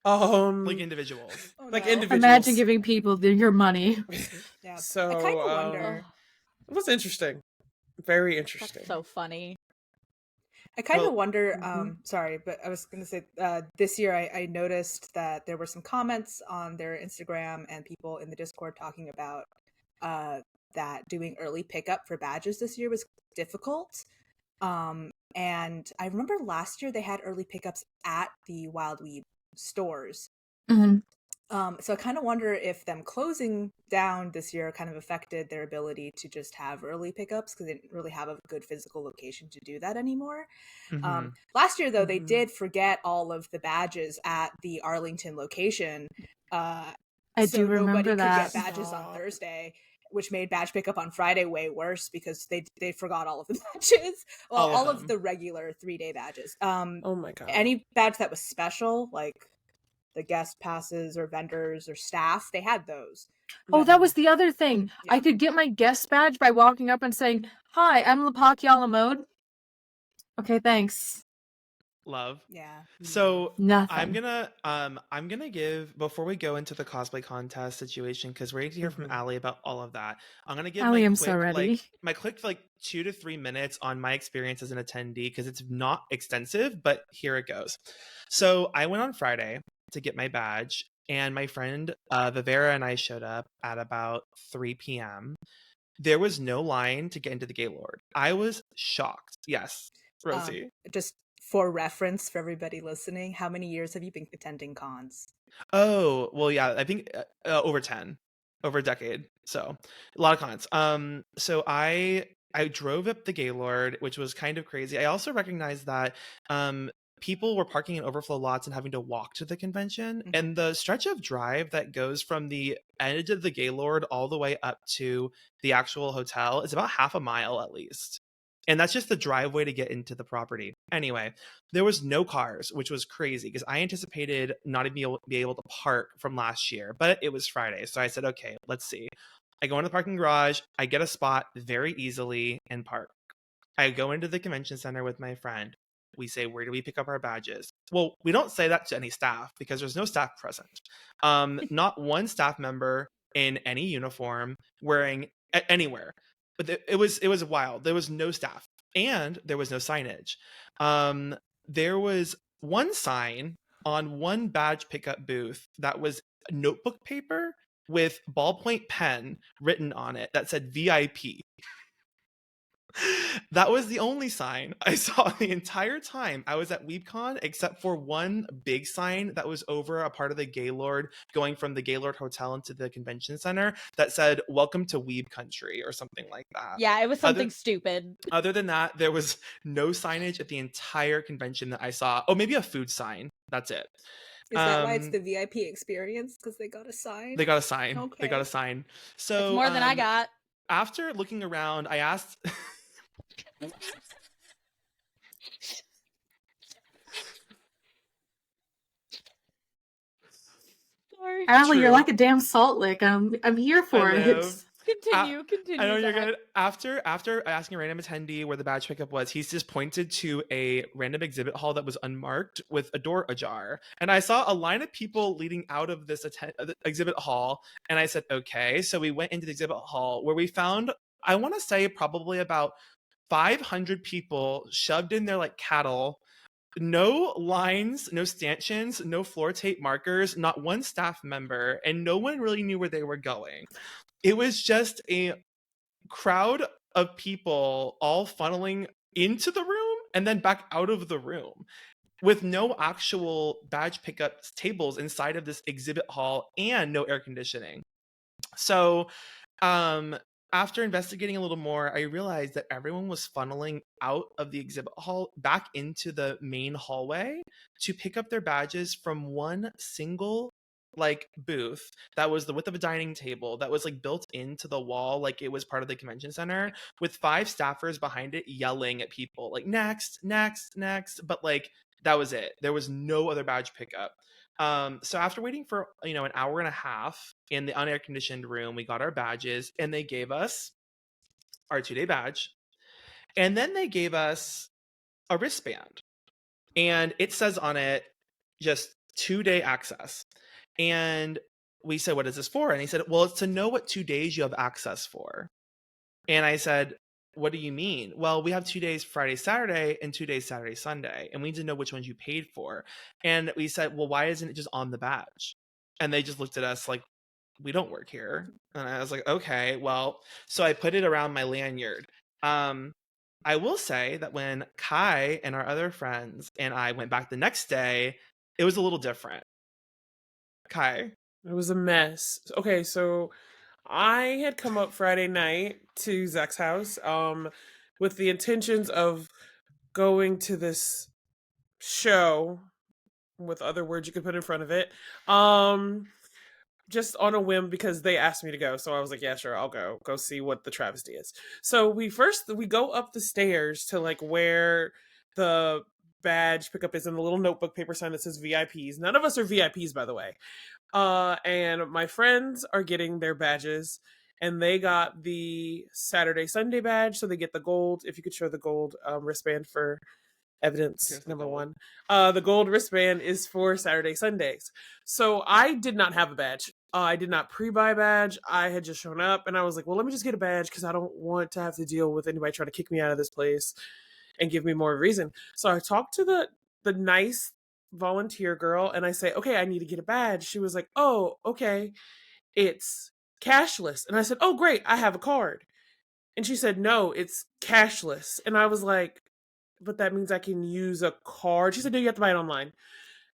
Like individuals. Oh, Like no. individuals. Imagine giving people your money. Yeah. So I kind of wonder. it was interesting. Very interesting. That's so funny. I kind of Well, wonder. mhm. Sorry, but I was going to say this year I noticed that there were some comments on their Instagram and people in the Discord talking about that doing early pickup for badges this year was difficult. And I remember last year they had early pickups at the Wild Weeb stores. Mhm. So I kind of wonder if them closing down this year kind of affected their ability to just have early pickups because they didn't really have a good physical location to do that anymore. Mhm. Last year, though, they Mhm. did forget all of the badges at the Arlington location. I So do remember nobody could that. get badges on Stop. Thursday, which made badge pickup on Friday way worse because they forgot all of the badges. Well, All of all of them. the regular 3-day badges. Oh my god. Any badge that was special, like the guest passes or vendors or staff, they had those. Oh, that was the other thing. Yeah. I could get my guest badge by walking up and saying, "Hi, I'm Lapaki Mode." Okay, thanks. Love. Yeah. So I'm Nothing. gonna give, before we go into the cosplay contest situation, because we're going to hear from Mhm. Allie about all of that. I'm gonna give Allie, my I'm quick so ready. my quick 2 to 3 minutes on my experience as an attendee, because it's not extensive, but here it goes. So I went on Friday to get my badge, and my friend Vivera and I showed up at about 3 p.m. There was no line to get into the Gaylord. I was shocked. Yes, Rosie. Just for reference for everybody listening, how many years have you been attending cons? Oh, well, yeah, I think over 10, over a decade. So a lot of cons. So I drove up the Gaylord, which was kind of crazy. I also recognized that people were parking in overflow lots and having to walk to the convention. Mhm. And the stretch of drive that goes from the edge of the Gaylord all the way up to the actual hotel is about half a mile at least. And that's just the driveway to get into the property. Anyway, there was no cars, which was crazy because I anticipated not to be able to park from last year, but it was Friday. So I said, okay, let's see. I go into the parking garage, I get a spot very easily and park. I go into the convention center with my friend. We say, where do we pick up our badges? Well, we don't say that to any staff because there's no staff present. Not one staff member in any uniform wearing anywhere. But it was wild. There was no staff and there was no signage. There was one sign on one badge pickup booth that was notebook paper with ballpoint pen written on it that said VIP. That was the only sign I saw the entire time I was at WeebCon, except for one big sign that was over a part of the Gaylord going from the Gaylord Hotel into the convention center that said, "Welcome to Weeb Country" or something like that. Yeah, it was something stupid. Other than that, there was no signage at the entire convention that I saw. Oh, maybe a food sign. That's it. Is that why it's the VIP experience? Because they got a sign? They got a sign. Okay. They got a sign. So It's more than I got. After looking around, I asked. Sorry. Allie, you're True. like a damn salt lick. I'm here for it. know. Continue. I know you're Zach. good. After asking a random attendee where the badge pickup was, he's just pointed to a random exhibit hall that was unmarked with a door ajar. And I saw a line of people leading out of this exhibit hall. And I said, okay. So we went into the exhibit hall where we found, I want to say, probably about 500 people shoved in there like cattle. No lines, no stanchions, no floor tape markers, not one staff member, and no one really knew where they were going. It was just a crowd of people all funneling into the room and then back out of the room with no actual badge pickup tables inside of this exhibit hall and no air conditioning. So, after investigating a little more, I realized that everyone was funneling out of the exhibit hall back into the main hallway to pick up their badges from one single booth that was the width of a dining table that was built into the wall, like it was part of the convention center, with 5 staffers behind it yelling at people next, but that was it. There was no other badge pickup. So after waiting for an hour and a half in the unair conditioned room, we got our badges and they gave us our 2-day badge, and then they gave us a wristband, and it says on it just 2-day access. And we said, what is this for? And he said, well, it's to know what 2 days you have access for. And I said, what do you mean? Well, we have 2 days Friday, Saturday, and 2 days Saturday, Sunday. And we need to know which ones you paid for. And we said, well, why isn't it just on the badge? And they just looked at us like, we don't work here. And I was like, okay, well, so I put it around my lanyard. I will say that when Ky and our other friends and I went back the next day, it was a little different. Ky. It was a mess. Okay, so I had come up Friday night to Zach's house with the intentions of going to this show, with other words you could put in front of it, just on a whim because they asked me to go. So I was like, yeah, sure, I'll go see what the travesty is. So we go up the stairs to where the badge pickup is, in the little notebook paper sign that says VIPs. None of us are VIPs, by the way. And my friends are getting their badges, and they got the Saturday Sunday badge, so they get the gold. If you could show the gold wristband for Evidence Here's the number gold. one. The gold wristband is for Saturday, Sundays. So I did not have a badge. I did not pre-buy a badge. I had just shown up and I was like, well, let me just get a badge because I don't want to have to deal with anybody trying to kick me out of this place and give me more reason. So I talked to the nice volunteer girl and I say, okay, I need to get a badge. She was like, oh, okay, it's cashless. And I said, oh, great, I have a card. And she said, no, it's cashless. And I was like, but that means I can use a card. She said, no, you have to buy it online.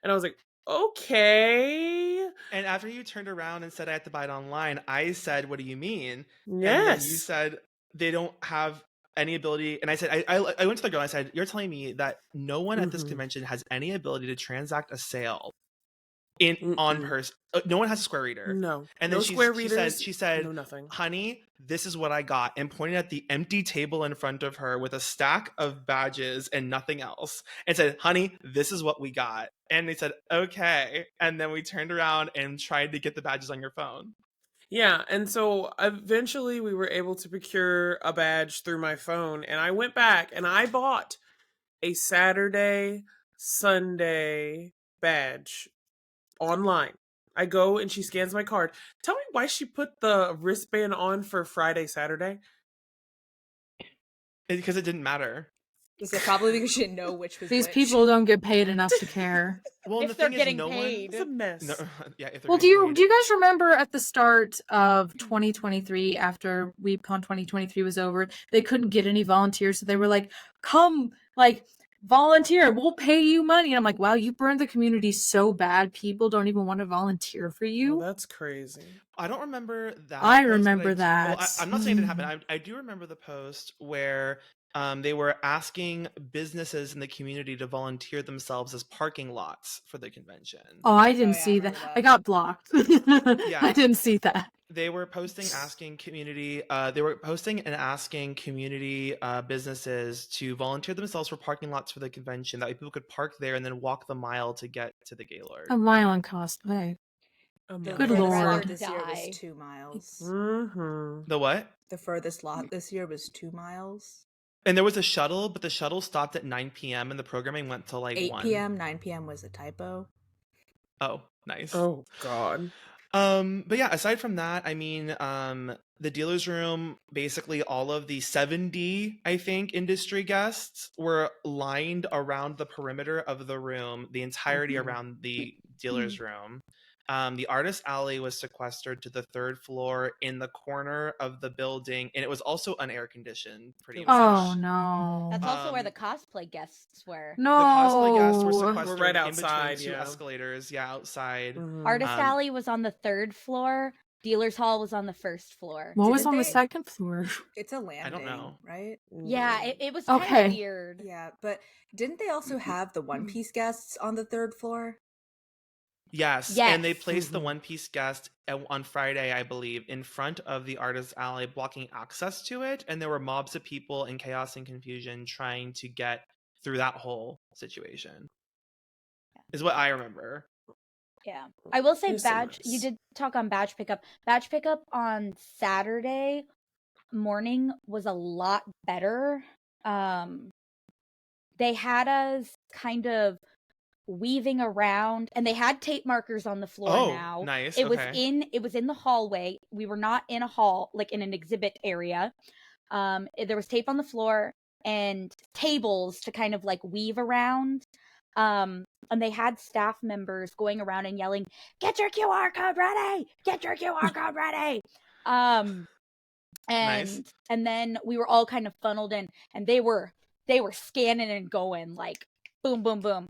And I was like, okay. And after you turned around and said I had to buy it online, I said, what do you mean? Yes. And then you said they don't have any ability. And I said, I went to the girl and I said, you're telling me that no one at this convention has any ability to transact a sale on person. No one has a Square Reader. No. And no then Square she Readers. said, no nothing. honey, this is what I got. And pointed at the empty table in front of her with a stack of badges and nothing else. And said, honey, this is what we got. And they said, okay. And then we turned around and tried to get the badges on your phone. Yeah, and so eventually we were able to procure a badge through my phone, and I went back and I bought a Saturday, Sunday badge online. I go and she scans my card. Tell me why she put the wristband on for Friday, Saturday. Because it didn't matter. Is it probably because she didn't know which was These which? people don't get paid enough to care. Well, If the they're thing getting is, no paid. It's a mess. one. No, yeah. If they're Well, getting do you paid. guys remember at the start of 2023, after WeebCon 2023 was over, they couldn't get any volunteers, so they were like, "Come, like volunteer, we'll pay you money." And I'm like, "Wow, you burned the community so bad, people don't even want to volunteer for you." Oh, that's crazy. I don't remember that. I post, but remember well, that. I'm not saying it didn't happen. I do remember the post where they were asking businesses in the community to volunteer themselves as parking lots for the convention. Oh, I didn't yeah, I see that. remember I that. got blocked. Yeah. I didn't see that. They were posting asking community. They were posting and asking community businesses to volunteer themselves for parking lots for the convention. That way people could park there and then walk the mile to get to the Gaylord. A mile on cosplay. The Good furthest lord. lot this year Die. was 2 miles. Mm-hmm. The what? The furthest lot this year was 2 miles. And there was a shuttle, but the shuttle stopped at 9 p.m. and the programming went till like 8 1. p.m., 9 p.m. was a typo. Oh, nice. Oh God. But yeah, aside from that, I mean, the dealer's room, basically all of the 70, I think, industry guests were lined around the perimeter of the room, the entirety around the dealer's room. The artist alley was sequestered to the 3rd floor in the corner of the building, and it was also unair conditioned pretty much. Oh no. That's also where Um, the cosplay guests were. No. The cosplay guests were sequestered right in outside, between 2 yeah. escalators, outside. Mhm. Artist Um, Alley was on the 3rd floor. Dealer's Hall was on the 1st floor. What was Didn't on the they- 2nd floor? It's a landing, know. right? Yeah, it was Okay. kind of weird. Yeah, but didn't they also have the One Piece guests on the 3rd floor? Yes, Yes. and they placed the Mhm. One Piece guest on Friday, I believe, in front of the artist alley, blocking access to it, and there were mobs of people in chaos and confusion trying to get through that whole situation. Is what I remember. Yeah. I will say It's a badge, you mess. did talk on badge pickup. Badge pickup on Saturday morning was a lot better. They had us kind of weaving around, and they had tape markers on the floor Oh, now. nice. It Okay. was in the hallway. We were not in a hall, like in an exhibit area. There was tape on the floor and tables to kind of like weave around. And they had staff members going around and yelling, "Get your QR code ready! Get your QR code ready!" Nice. And then we were all kind of funneled in, and they were scanning and going like boom, boom, boom.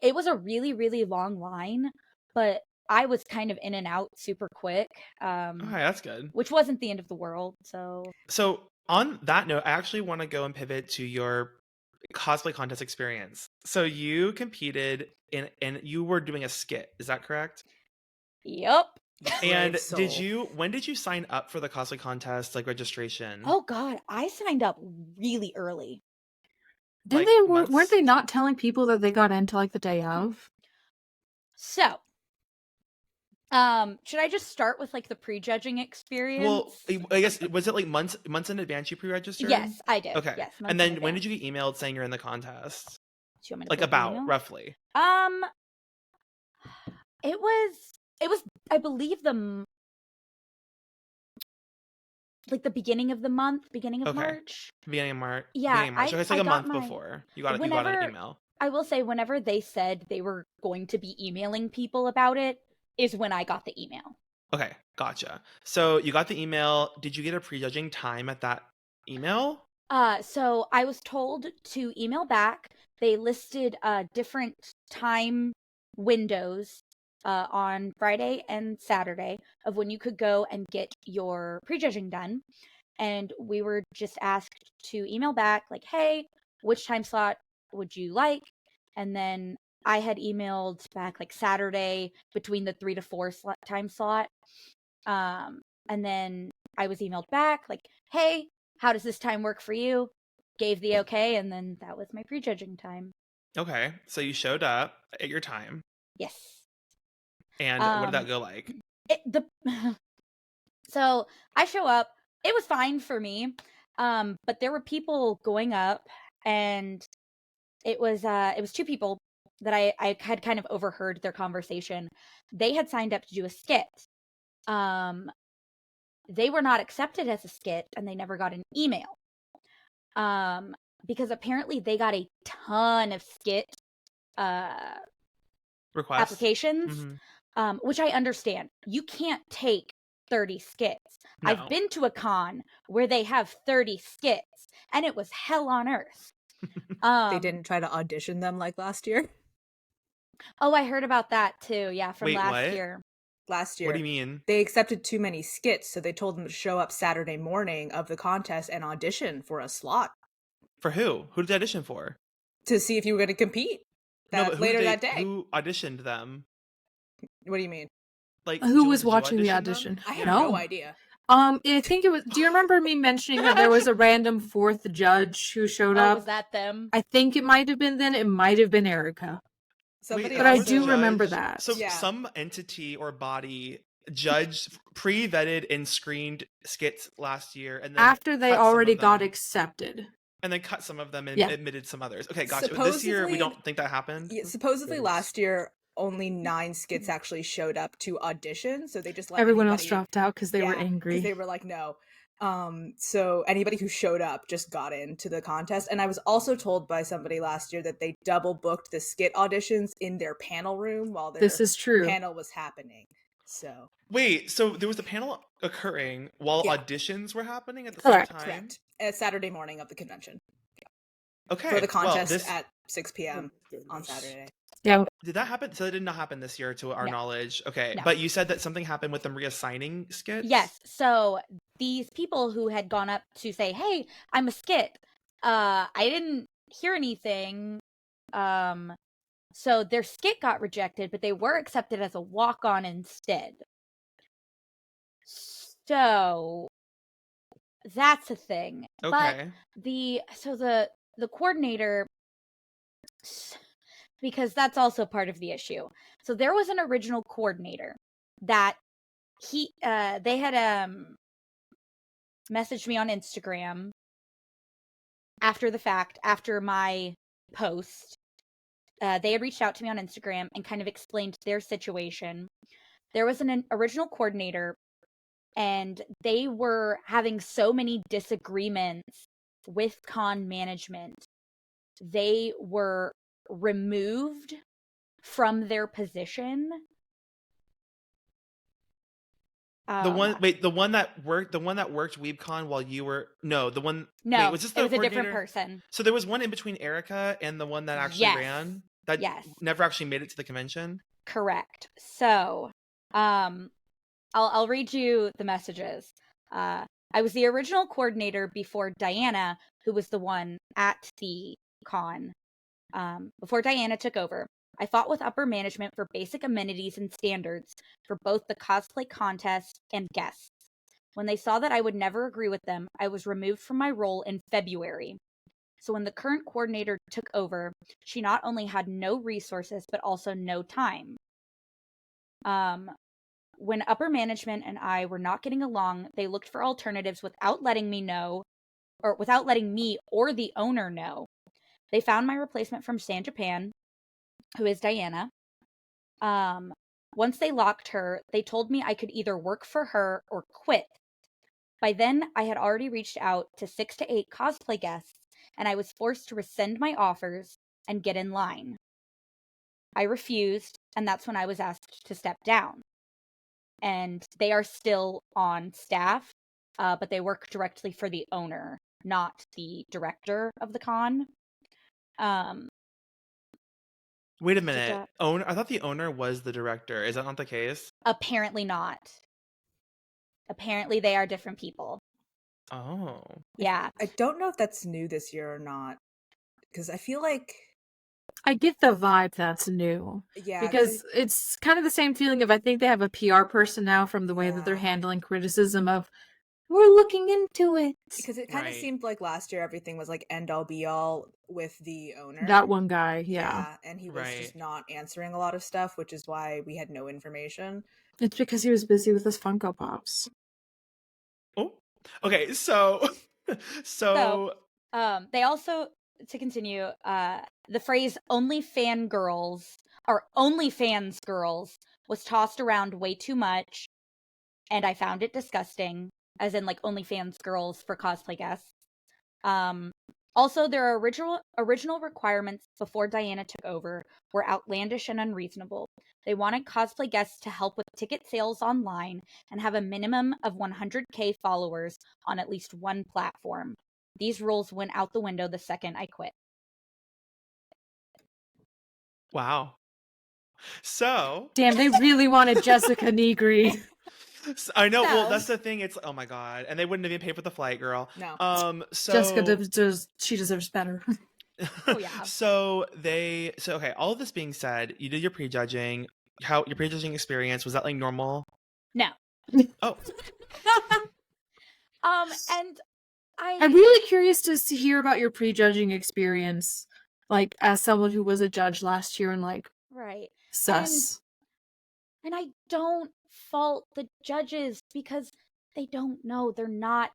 It was a really, really long line, but I was kind of in and out super quick. Okay, that's good. Which wasn't the end of the world. So on that note, I actually want to go and pivot to your cosplay contest experience. So you competed and you were doing a skit, is that correct? Yep. And Brave when did you sign up for the cosplay contest, like registration? Oh God, I signed up really early. Didn't Like, weren't months? they not telling people that they got into like the day of? So, should I just start with like the prejudging experience? Well, I guess, was it like months in advance you pre-registered? Yes, I did. Okay. Yes, And then when did you get emailed saying you're in the contest? Do you want me to Like pull up the about email? roughly. It was I believe like the beginning of the month, beginning of Okay. March. Beginning of March. Yeah, Beginning of March. Okay, it's like I a got month before. You got an whenever email. I will say whenever they said they were going to be emailing people about it is when I got the email. Okay, gotcha. So you got the email. Did you get a prejudging time at that email? So I was told to email back. They listed different time windows on Friday and Saturday of when you could go and get your prejudging done. And we were just asked to email back, like, hey, which time slot would you like? And then I had emailed back like Saturday between the 3 to 4 time slot. And then I was emailed back, like, hey, how does this time work for you? Gave the okay, and then that was my prejudging time. Okay, so you showed up at your time. Yes. And what did that go like? So I show up. It was fine for me, but there were people going up, and it was two people that I had kind of overheard their conversation. They had signed up to do a skit. They were not accepted as a skit, and they never got an email. Because apparently they got a ton of skit Requests? applications, which I understand. You can't take 30 skits. No. I've been to a con where they have 30 skits, and it was hell on earth. They didn't try to audition them like last year. Oh, I heard about that too. Yeah, from Wait, last what? year. Last year. What do you mean? They accepted too many skits, so they told them to show up Saturday morning of the contest and audition for a slot. For who? Who did they audition for? To see if you were going to compete later that day. Who auditioned them? What do you mean? Like, Who was did you watching the audition them? audition? I have no idea. I think it was. Do you remember me mentioning that there was a random fourth judge who showed up? Was that them? I think it might have been then. It might have been Erica. Somebody But I else do was- remember that. So Yeah. some entity or body judged, pre-vetted, and screened skits last year, and then After they cut some already of got them, accepted. and then cut some of them and Yeah. admitted some others. Okay, gotcha. This year, we Supposedly- don't think that happened. Yeah, supposedly last year, only 9 skits actually showed up to audition, so they just let Everyone else anybody- dropped out because they were Yeah, angry. because they were like, no. So anybody who showed up just got into the contest. And I was also told by somebody last year that they double booked the skit auditions in their panel room while their This is true. panel was happening. So Wait, so there was a panel occurring while Yeah. auditions were happening at the Correct. same time? correct. Saturday morning of the convention Okay. for the contest well, at 6 p.m. on Saturday. Yeah. did that happen? So that did not happen this year to our No. knowledge. Okay. No. But you said that something happened with them reassigning skits? Yes. So these people who had gone up to say, hey, I'm a skit, I didn't hear anything. So their skit got rejected, but they were accepted as a walk-on instead. So that's a thing. Okay. But the coordinator, because that's also part of the issue. So there was an original coordinator that they had messaged me on Instagram after the fact, after my post. They had reached out to me on Instagram and kind of explained their situation. There was an original coordinator, and they were having so many disagreements with con management. They were removed from their position. The one that worked WeebCon while you were the one. No, wait, was this the it was a different coordinator? person. So there was one in between Erica and the one that actually Yes. ran that Yes. never actually made it to the convention. Correct. So, I'll read you the messages. I was the original coordinator before Diana, who was the one at the con. Before Diana took over, I fought with upper management for basic amenities and standards for both the cosplay contest and guests. When they saw that I would never agree with them, I was removed from my role in February. So when the current coordinator took over, she not only had no resources, but also no time. When upper management and I were not getting along, they looked for alternatives without letting me or the owner know. They found my replacement from San Japan, who is Diana. Once they locked her, they told me I could either work for her or quit. By then, I had already reached out to 6 to 8 cosplay guests, and I was forced to rescind my offers and get in line. I refused, and that's when I was asked to step down. And they are still on staff, but they work directly for the owner, not the director of the con. Wait a minute. Owner? I thought the owner was the director. Is that not the case? Apparently not. Apparently they are different people. Oh. Yeah. I don't know if that's new this year or not, because I feel like I get the vibe that's new. Yeah, because it's kind of the same feeling of I think they have a PR person now from the way that they're Yeah. handling criticism of we're looking into it. because it kind of Right. seemed like last year everything was like end all be all with the owner. That one guy, yeah. And he was just Right. not answering a lot of stuff, which is why we had no information. It's because he was busy with his Funko Pops. Oh. Okay, so They also, to continue, the phrase only fangirls or OnlyFans girls was tossed around way too much, and I found it disgusting, as in like OnlyFans girls for cosplay guests. Also, their original requirements before Diana took over were outlandish and unreasonable. They wanted cosplay guests to help with ticket sales online and have a minimum of 100K followers on at least one platform. These rules went out the window the second I quit. wow. So Damn, they really wanted Jessica Negri. I know. Well, So- that's the thing. It's oh my god, and they wouldn't have even paid for the flight, girl. No. So Jessica she deserves better. Oh, yeah. So okay. All of this being said, you did your prejudging. How your prejudging experience was that like normal? No. Oh, And I'm really curious to hear about your prejudging experience, like as someone who was a judge last year and like right. sus. And I don't fault the judges because they don't know. They're not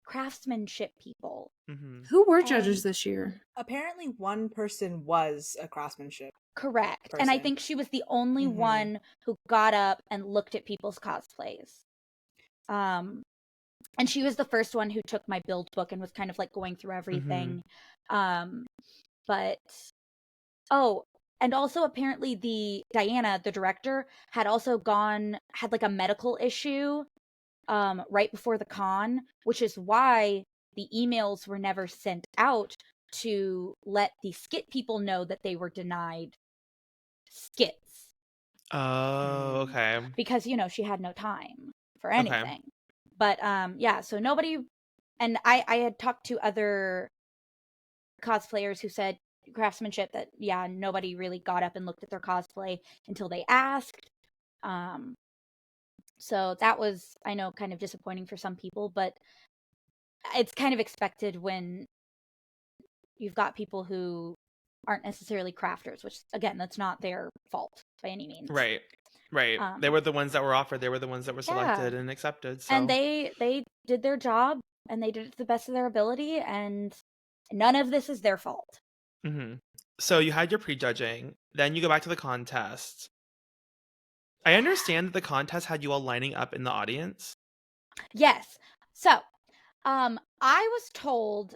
craftsmanship people. mm-hmm. Who were judges this year? Apparently one person was a craftsmanship. Correct. And I person. think she was the only Mhm. one who got up and looked at people's cosplays. And she was the first one who took my build book and was kind of like going through everything. But and also apparently Diana, the director, had like a medical issue right before the con, which is why the emails were never sent out to let the skit people know that they were denied skits. Oh, okay. Because, she had no time for anything. But so nobody, and I had talked to other cosplayers who said craftsmanship that nobody really got up and looked at their cosplay until they asked. So that was, I know, kind of disappointing for some people, but it's kind of expected when you've got people who aren't necessarily crafters, which again, that's not their fault by any means. Right. They were the ones that were offered. They were the ones that were selected and accepted. So. And they did their job and they did it to the best of their ability, and none of this is their fault. Mm-hmm. So you had your prejudging, then you go back to the contest. I understand that the contest had you all lining up in the audience. Yes. So, I was told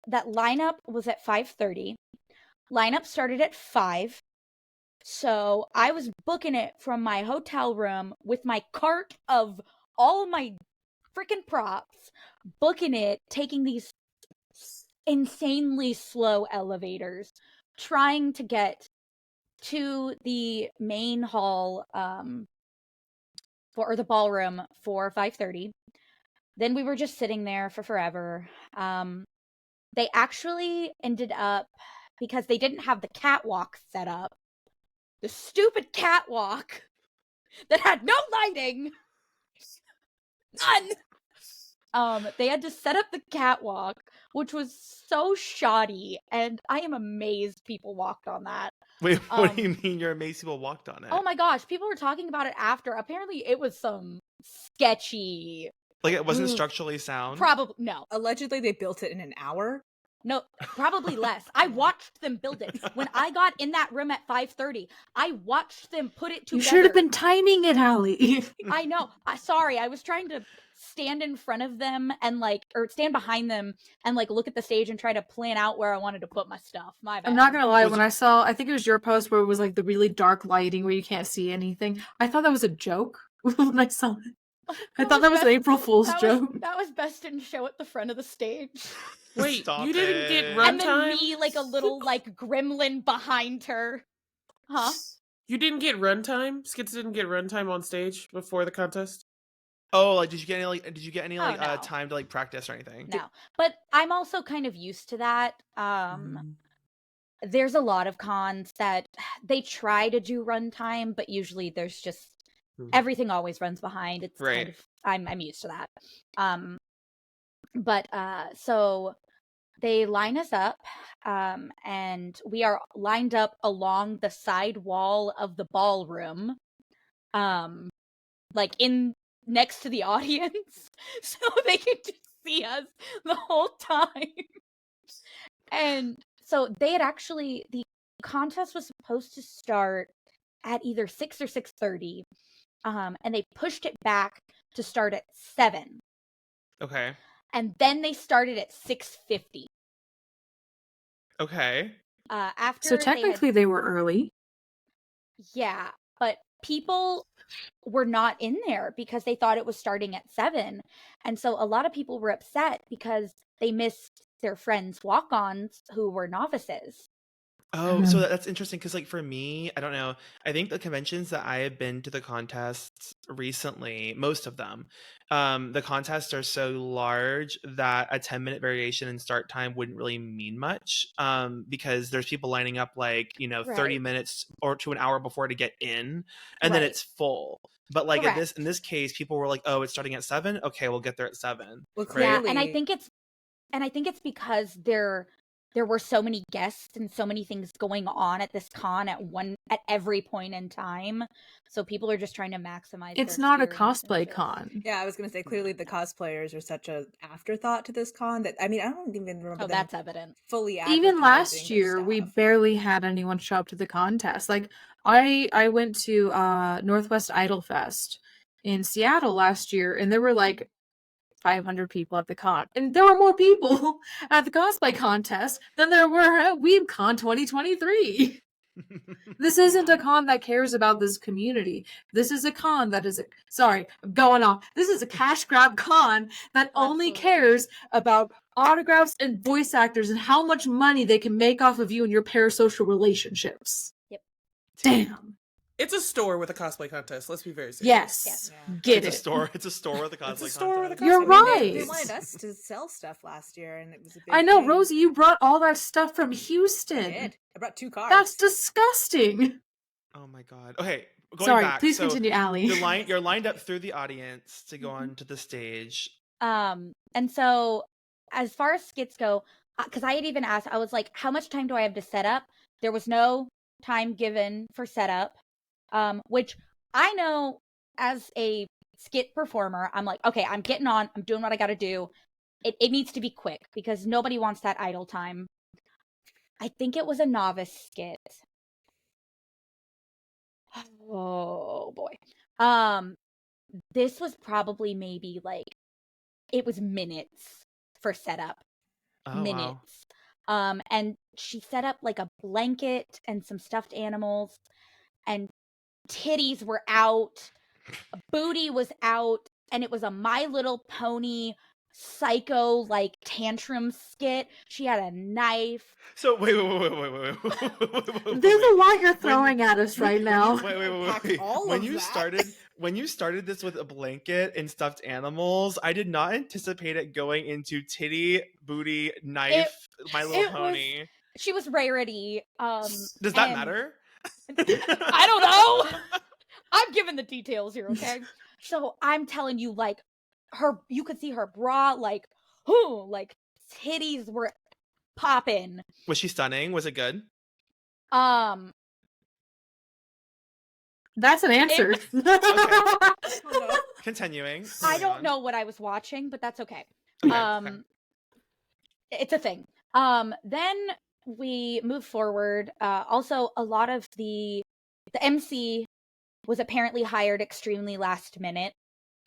that lineup was at 5:30. Lineup started at 5. So I was booking it from my hotel room with my cart of all my freaking props, booking it, taking these insanely slow elevators, trying to get to the main hall or the ballroom for 5:30. Then we were just sitting there for forever. They actually ended up, because they didn't have the catwalk set up, the stupid catwalk that had no lighting, none. They had to set up the catwalk, which was so shoddy, and I am amazed people walked on that. Wait, what do you mean you're amazed people walked on it? Oh my gosh, people were talking about it after. Apparently it was some sketchy. Like it wasn't structurally sound? Probably, no. Allegedly they built it in an hour. No, probably less. I watched them build it. When I got in that room at 5:30, I watched them put it together. You should have been timing it, Allie. I know. Sorry, I was trying to stand in front of them and or stand behind them and look at the stage and try to plan out where I wanted to put my stuff. My bad. I'm not gonna lie, when I saw, I think it was your post where it was the really dark lighting where you can't see anything, I thought that was a joke when I saw it. I thought that was an April Fool's joke. That was best in show at the front of the stage. Wait, Stop you didn't get it. runtime? And then me, a little, gremlin behind her. Huh? You didn't get runtime? Skits didn't get runtime on stage before the contest? Oh, did you get any Oh, no. time to practice or anything? No. But I'm also kind of used to that. There's a lot of cons that they try to do runtime, but usually there's just everything always runs behind. It's kind of I'm used to that. So they line us up, and we are lined up along the side wall of the ballroom, in next to the audience, so they can just see us the whole time. And so the contest was supposed to start at either 6 or 6:30, and they pushed it back to start at 7. Okay. And then they started at 6:50. Okay. After So technically they were early. Yeah, but people were not in there because they thought it was starting at 7. And so a lot of people were upset because they missed their friends' walk-ons who were novices. Oh, so that's interesting because, for me, I don't know. I think the conventions that I have been to the contests recently, most of them, the contests are so large that a 10-minute variation in start time wouldn't really mean much, because there's people lining up 30 minutes or to an hour before to get in, and then it's full. But in this case, people were like, "Oh, it's starting at 7. Okay, we'll get there at 7." Well, Right? Yeah, and I think it's because there were so many guests and so many things going on at this con at every point in time. So people are just trying to maximize. It's their not a experience cosplay and con. Yeah, I was going to say, clearly the cosplayers are such an afterthought to this con that, I don't even remember them that's evident. fully Even advertising last their year, we stuff. barely had anyone show up to the contest. I went to Northwest Idol Fest in Seattle last year, and there were 500 people at the con. And there were more people at the cosplay contest than there were at WeebCon 2023. This isn't a con that cares about this community. This is a con that is sorry, I'm going off. This is a cash grab con that only cares about autographs and voice actors and how much money they can make off of you and your parasocial relationships. Yep. Damn. It's a store with a cosplay contest. Let's be very serious. Yes. Yeah. Get It's it. a store with a cosplay It's a store with a contest. cosplay You're contest. right. They wanted us to sell stuff last year, and it was a big I know, thing. Rosie, you brought all that stuff from I Houston. did. I brought 2 cars. That's disgusting. Oh my god. Okay, going Sorry, back. please So continue, Allie. you're lined up through the audience to go onto the stage. And so as far as skits go, because I had even asked, I was like, how much time do I have to set up? There was no time given for setup, which I know as a skit performer, I'm like, okay, I'm getting on, I'm doing what I gotta do. It needs to be quick because nobody wants that idle time. I think it was a novice skit. Oh boy. This was probably maybe it was minutes for setup. Oh, Minutes. wow. And she set up a blanket and some stuffed animals, and titties were out, booty was out, and it was a My Little Pony psycho tantrum skit. She had a knife. So wait. There's a lot you're throwing at us right now. Wait. All When of you that. started this with a blanket and stuffed animals, I did not anticipate it going into titty, booty, knife, My Little Pony. She was rarity. Does that matter? I don't know. I'm giving the details here, okay? So I'm telling you, you could see her bra, titties were popping. Was she stunning? Was it good? That's an answer. Continuing. I Moving don't on. know what I was watching, but that's okay. Okay. It's a thing. Then we move forward. Also, a lot of the MC was apparently hired extremely last minute.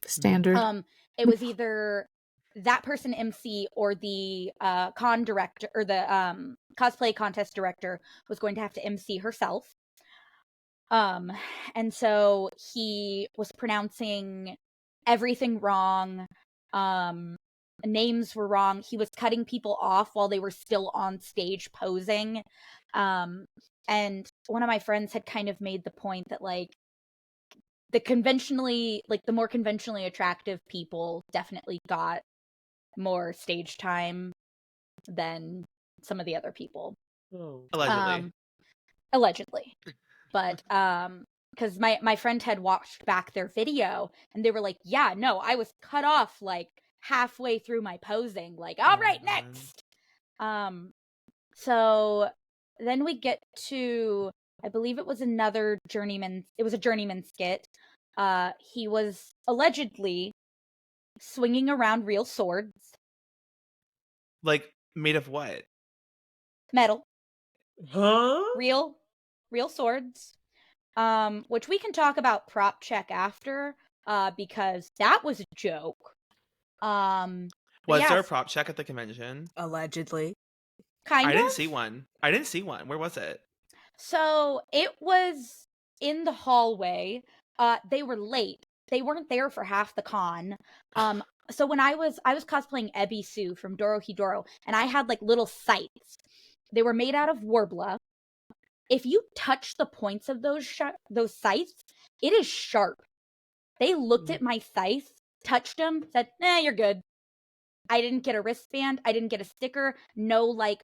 Standard. It was either that person MC or the con director or the cosplay contest director was going to have to MC herself. And so he was pronouncing everything wrong. Names were wrong. He was cutting people off while they were still on stage posing. And one of my friends had kind of made the point that like the more conventionally attractive people definitely got more stage time than some of the other people. Allegedly. Allegedly. But because my friend had watched back their video and they were like, yeah, no, I was cut off like halfway through my posing, like, all right, next. So then we get to, I believe it was a journeyman skit. He was allegedly swinging around real swords. Like, made of what? Metal. Huh? Real swords. Which we can talk about prop check after, because that was a joke. Was there a prop check at the convention? Allegedly. Kind of? I didn't see one. Where was it? So it was in the hallway. They were late. They weren't there for half the con. So when I was cosplaying Ebisu from Dorohedoro, and I had like little sights. They were made out of Warbler. If you touch the points of those sights, it is sharp. They looked at my sights, touched them, said, "Nah, you're good." I didn't get a wristband. I didn't get a sticker. No, like,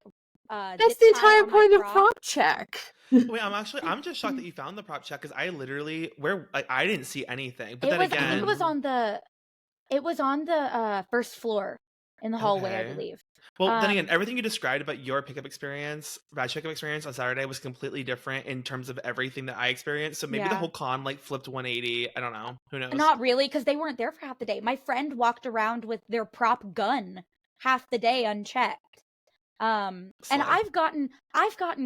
That's the entire point of prop check. Wait, I'm just shocked that you found the prop check because I literally I didn't see anything. But I think it was on the first floor in the hallway, I believe. Well, then again, everything you described about your pickup experience, badge pickup experience on Saturday was completely different in terms of everything that I experienced. So maybe the whole con like flipped 180. I don't know. Who knows? Not really, because they weren't there for half the day. My friend walked around with their prop gun half the day unchecked. And I've gotten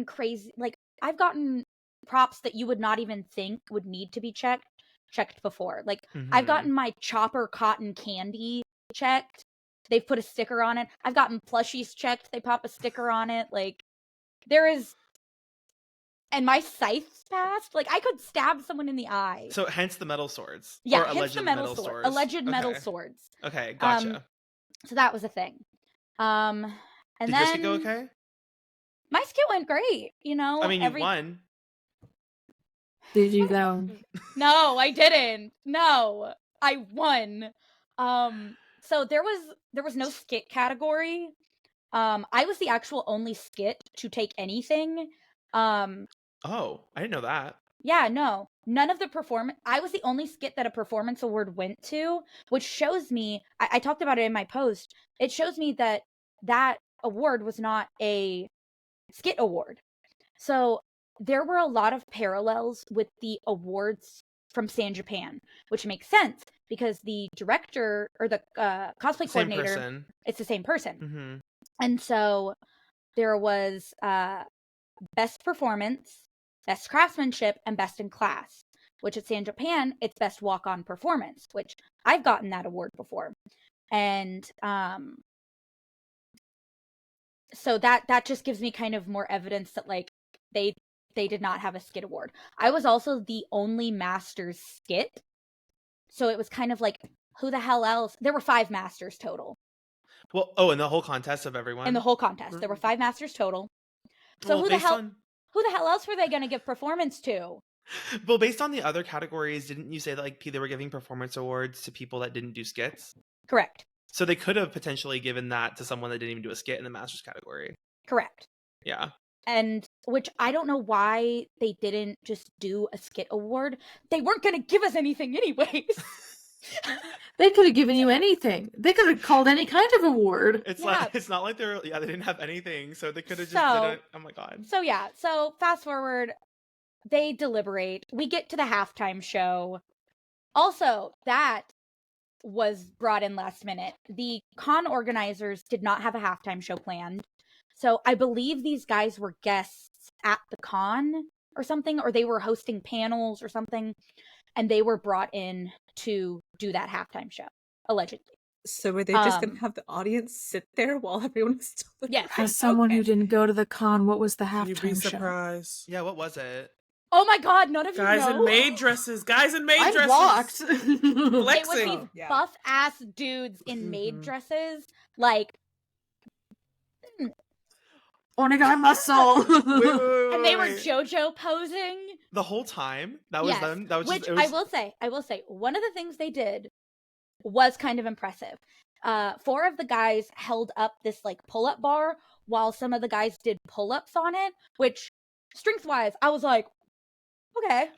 crazy, like I've gotten props that you would not even think would need to be checked before. Like I've gotten my chopper cotton candy checked. They've put a sticker on it. I've gotten plushies checked. They pop a sticker on it. Like, there is... And my scythes passed. Like, I could stab someone in the eye. So, hence the metal swords. Yeah, or hence alleged the metal swords. Alleged metal swords. Okay, gotcha. So that was a thing. And Did then... your skit go okay? My skit went great, you know? I mean, you won. Did you, though? No, I didn't. No, I won. So there was no skit category. I was the actual only skit to take anything. Oh, I didn't know that. Yeah, no. None of the performance. I was the only skit that a performance award went to, which shows me, I talked about it in my post. It shows me that award was not a skit award. So there were a lot of parallels with the awards from San Japan, which makes sense because the director or the cosplay coordinator, it's the same person. And so there was best performance, best craftsmanship, and best in class, which at San Japan, it's best walk-on performance, which I've gotten that award before. And so that just gives me kind of more evidence that like they did not have a skit award. I was also the only master's skit. So it was kind of like, who the hell else? There were 5 masters total. Well, in the whole contest of everyone? In the whole contest. There were 5 masters total. So who the hell else were they going to give performance to? Well, based on the other categories, didn't you say that like they were giving performance awards to people that didn't do skits? Correct. So they could have potentially given that to someone that didn't even do a skit in the master's category. Correct. Yeah. And which I don't know why they didn't just do a skit award. They weren't going to give us anything anyways. They could have given you anything. They could have called any kind of award. It's not like they didn't have anything, so they could have just did it. Oh my god. So fast forward, they deliberate. We get to the halftime show. Also, that was brought in last minute. The con organizers did not have a halftime show planned. So I believe these guys were guests at the con or something, or they were hosting panels or something, and they were brought in to do that halftime show, allegedly. So were they just going to have the audience sit there while everyone was still there? Yes. As someone who didn't go to the con, what was the You'd be halftime show? surprised. Yeah, what was it? Oh my god, none of you Guys know. in maid dresses. Guys in maid I dresses. walked. It was Flexing. these Yeah. buff ass dudes in maid Mhm. dresses, like, Onegai muscle. and they were Wait. JoJo posing. The whole time? That was Yes, them? That was which just, it was... I will say, one of the things they did was kind of impressive. 4 of the guys held up this like pull-up bar while some of the guys did pull-ups on it, which strength-wise, I was like, okay,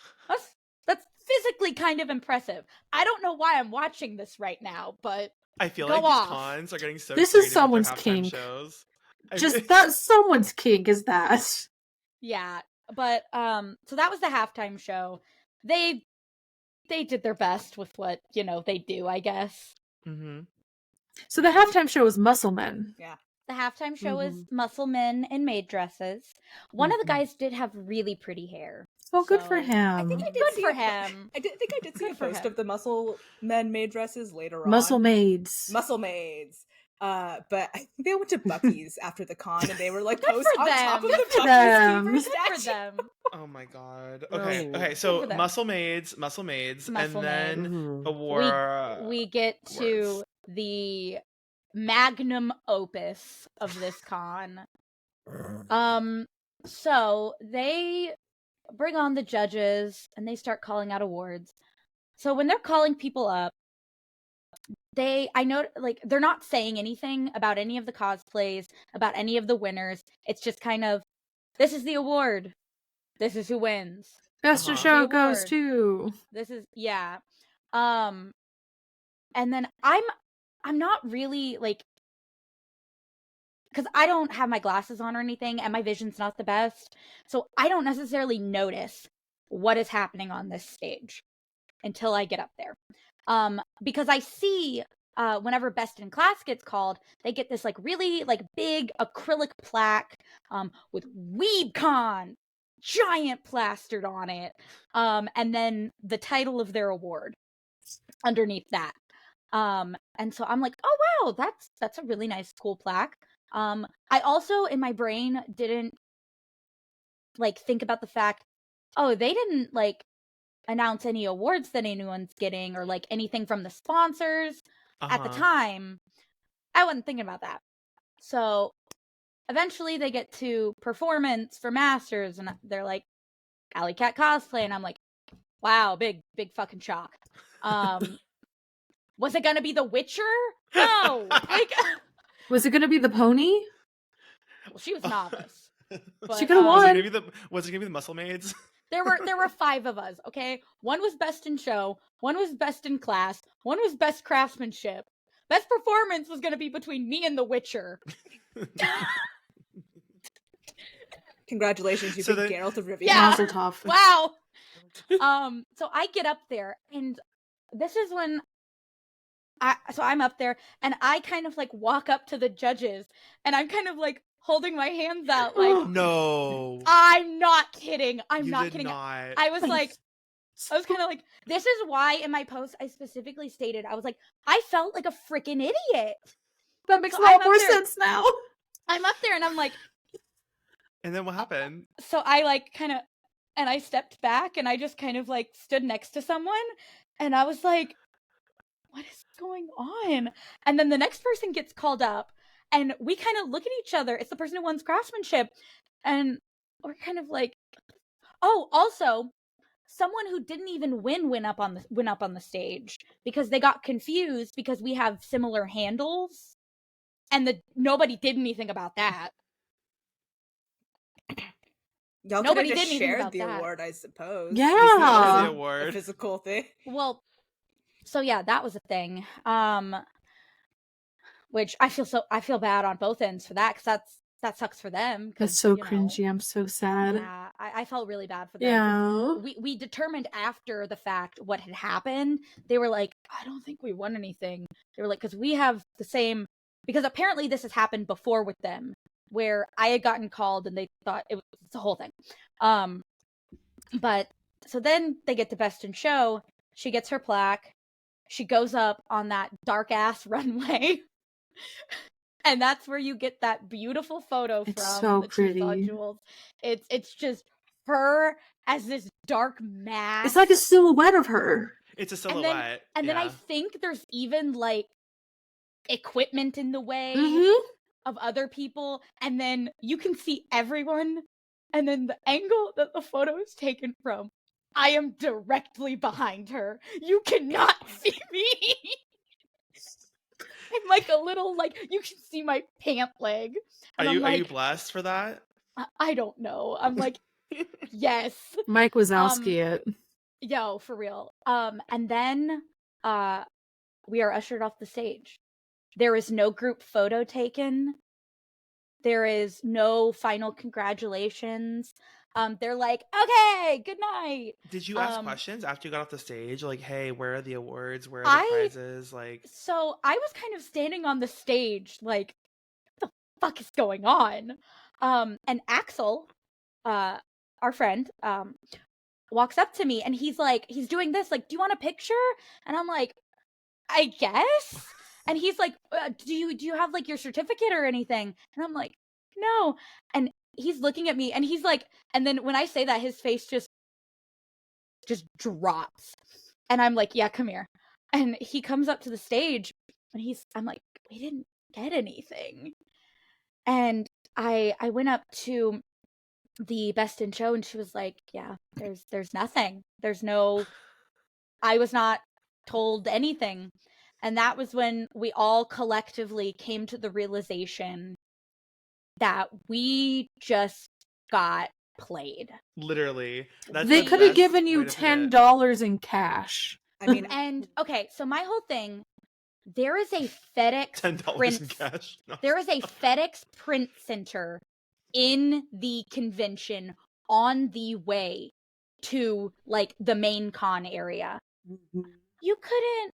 that's physically kind of impressive. I don't know why I'm watching this right now, but I feel Go like off. these cons are getting so This is creative with their someone's halftime kink. shows. Just that someone's kink is that. yeah. But so that was the halftime show. They did their best with what, they do, I guess. Mm-hmm. So the halftime show was Muscle Men. Yeah. The halftime show is Mm-hmm. muscle men in maid dresses. One of the guys did have really pretty hair. Oh, good for So, him. I think I did Good see for a po- him. I think I did see Good a for post him. of the muscle men maid dresses later on. Muscle Maids. Muscle maids. But I think they went to Bucky's after the con and they were like Good posed for on top of them. the Good for Bucky's them. keeper Good for statue. them. Oh my god. No. Okay. Okay. Good So for them. muscle maids, Muscle and then Mhm. award. We get to words. the magnum opus of this con. So they bring on the judges and they start calling out awards. So when they're calling people up, I know, like, they're not saying anything about any of the cosplays, about any of the winners. It's just kind of, this is the award. This is who wins. Best in Uh-huh. show The goes award. to. This is, yeah. And then I'm not really, like, because I don't have my glasses on or anything, and my vision's not the best. So I don't necessarily notice what is happening on this stage until I get up there. Because I see whenever Best in Class gets called, they get this like really like big acrylic plaque with WeebCon giant plastered on it, and then the title of their award underneath that. And so I'm like, oh wow, that's a really nice cool plaque. I also in my brain didn't like think about the fact, oh, they didn't like announce any awards that anyone's getting or like anything from the sponsors at the Uh-huh. time. I wasn't thinking about that. So eventually they get to performance for masters and they're like AllieCat Cosplay, and I'm like, wow, big fucking shock. Was it gonna be The Witcher? No. Like, Was it going to be the pony? well, she was novice. But, She could've Was it won. gonna be the muscle maids? There were 5 of us, okay? One was best in show, one was best in class, one was best craftsmanship. Best performance was going to be between me and The Witcher. Congratulations, you So beat then- Geralt of Rivia. Yeah. Mazel tov. Wow. So I get up there, and this is when I'm up there, and I kind of like walk up to the judges, and I'm kind of like holding my hands out, like, No. I'm not kidding. I'm You not did kidding. not. I was like, kind of like, this is why in my post I specifically stated, I was like, I felt like a freaking idiot. That makes So a lot I'm up more there- sense now. I'm up there and I'm like, And then what happened? so I like kind of, and I stepped back and I just kind of like stood next to someone and I was like, what is going on? And then the next person gets called up and we kind of look at each other. It's the person who wins craftsmanship. And we're kind of like, oh, also, someone who didn't even went up on the stage because they got confused because we have similar handles, and nobody did anything about that. Y'all could Nobody have did just anything shared about the that. award, I suppose. Yeah. That was Ah. the A award. physical thing. Well, so yeah, that was a thing. Which I feel bad on both ends for that because that sucks for them. That's so cringy. I'm so sad. Yeah, I felt really bad for them. Yeah. We determined after the fact what had happened. They were like, I don't think we won anything. They were like, because we have the same, because apparently this has happened before with them. where I had gotten called and they thought it was the whole thing. But so then they get to Best in Show. She gets her plaque. She goes up on that dark ass runway. And that's where you get that beautiful photo It's from so that she saw pretty. Jules. It's just her as this dark mass. It's like a silhouette of her. It's a silhouette. And then I think there's even like equipment in the way of other people, and then you can see everyone, and then the angle that the photo is taken from, I am directly behind her. You cannot see me. I'm like a little, like, you can see my pant leg. Are And you blessed for that? I don't know. I'm like, yes. Mike Wazowski it. Yo, for real. And then we are ushered off the stage. There is no group photo taken. There is no final congratulations. They're like, okay, good night. Did you ask questions after you got off the stage? Like, hey, where are the awards? Where are the prizes? Like, so I was kind of standing on the stage, like, what the fuck is going on? And Axel, our friend, walks up to me and he's like, he's doing this, like, do you want a picture? And I'm like, I guess. And he's like, do you have like your certificate or anything? And I'm like, no. And he's looking at me and he's like, and then when I say that, his face just drops. And I'm like, yeah, come here. And he comes up to the stage and I'm like, we didn't get anything. And I went up to the Best in Show and she was like, yeah, there's nothing. I was not told anything. And that was when we all collectively came to the realization that we just got played. Literally. They could have given you $10 in cash. I mean, and okay, so my whole thing, there is a FedEx $10 in cash. No. There is a FedEx print center in the convention on the way to like the main con area. You couldn't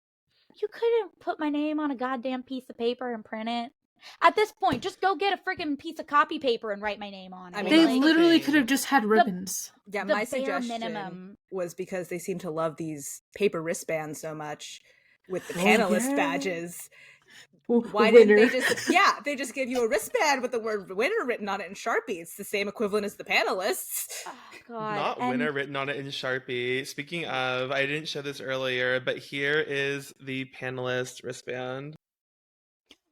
put my name on a goddamn piece of paper and print it. At this point, just go get a freaking piece of copy paper and write my name on it. I mean, They like, literally could have just had ribbons. Yeah, the my bare suggestion minimum. was because they seem to love these paper wristbands so much with the panelist badges. Why didn't they just give you a wristband with the word winner written on it in Sharpie? It's the same equivalent as the panelists. Oh, God. Not winner written on it in Sharpie. Speaking of, I didn't show this earlier, but here is the panelist wristband.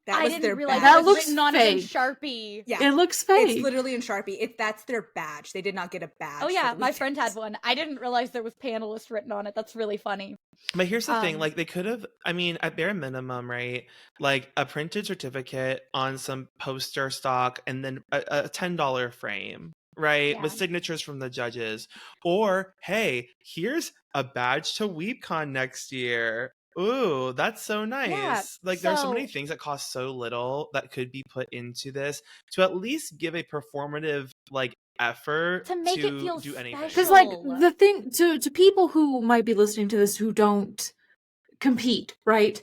That I was didn't their realize badge. That it was looks written on it in fake. Sharpie. Yeah, It looks fake. It's literally in Sharpie. That's their badge. They did not get a badge. Oh yeah, for the my friend had weekends. one. I didn't realize there was panelist written on it. That's really funny. But here's the thing, like they could have, I mean, at bare minimum, right? Like a printed certificate on some poster stock and then a $10 frame, right? Yeah. With signatures from the judges. Or, hey, here's a badge to WeebCon next year. Ooh, that's so nice. Yeah, Like there's so so- many things that cost so little that could be put into this to at least give a performative like effort To make it feel do anything. special. Because, like, the thing to people who might be listening to this who don't compete, right?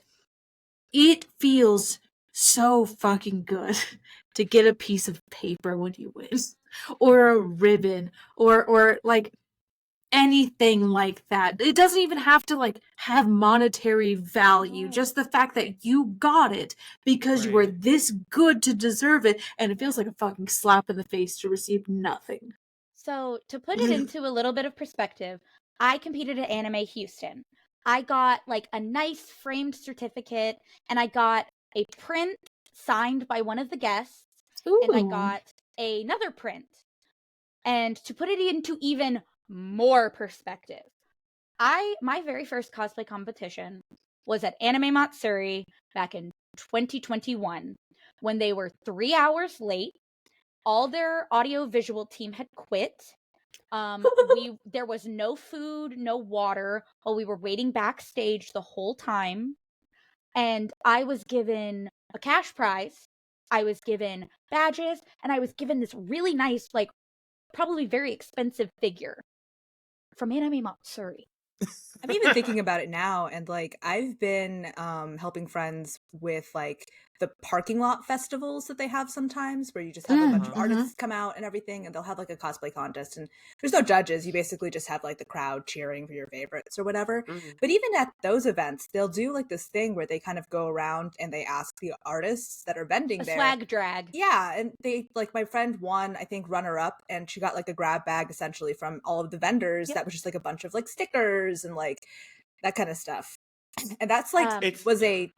It feels so fucking good to get a piece of paper when you win, or a ribbon, or like anything like that. It doesn't even have to like have monetary value. No. Just the fact that you got it because you were Right. this good to deserve it, and it feels like a fucking slap in the face to receive nothing. So to put it into a little bit of perspective, I competed at Anime Houston. I got like a nice framed certificate and I got a print signed by one of the guests and I Ooh. got another print. And to put it into even more perspective, my very first cosplay competition was at Anime Matsuri back in 2021 when they were 3 hours late. All their audio visual team had quit. There was no food, no water while we were waiting backstage the whole time. And I was given a cash prize. I was given badges, and I was given this really nice, like, probably very expensive figure from Anime Matsuri. I'm even thinking about it now, and like I've been helping friends with like the parking lot festivals that they have sometimes, where you just have a bunch of artists come out and everything, and they'll have like a cosplay contest, and there's no judges. You basically just have like the crowd cheering for your favorites or whatever. But even at those events, they'll do like this thing where they kind of go around and they ask the artists that are vending A there. swag drag. Yeah, and they, like, my friend won, I think, runner up, and she got like a grab bag essentially from all of the vendors. That was just like a bunch of like stickers and like that kind of stuff. And that's like was a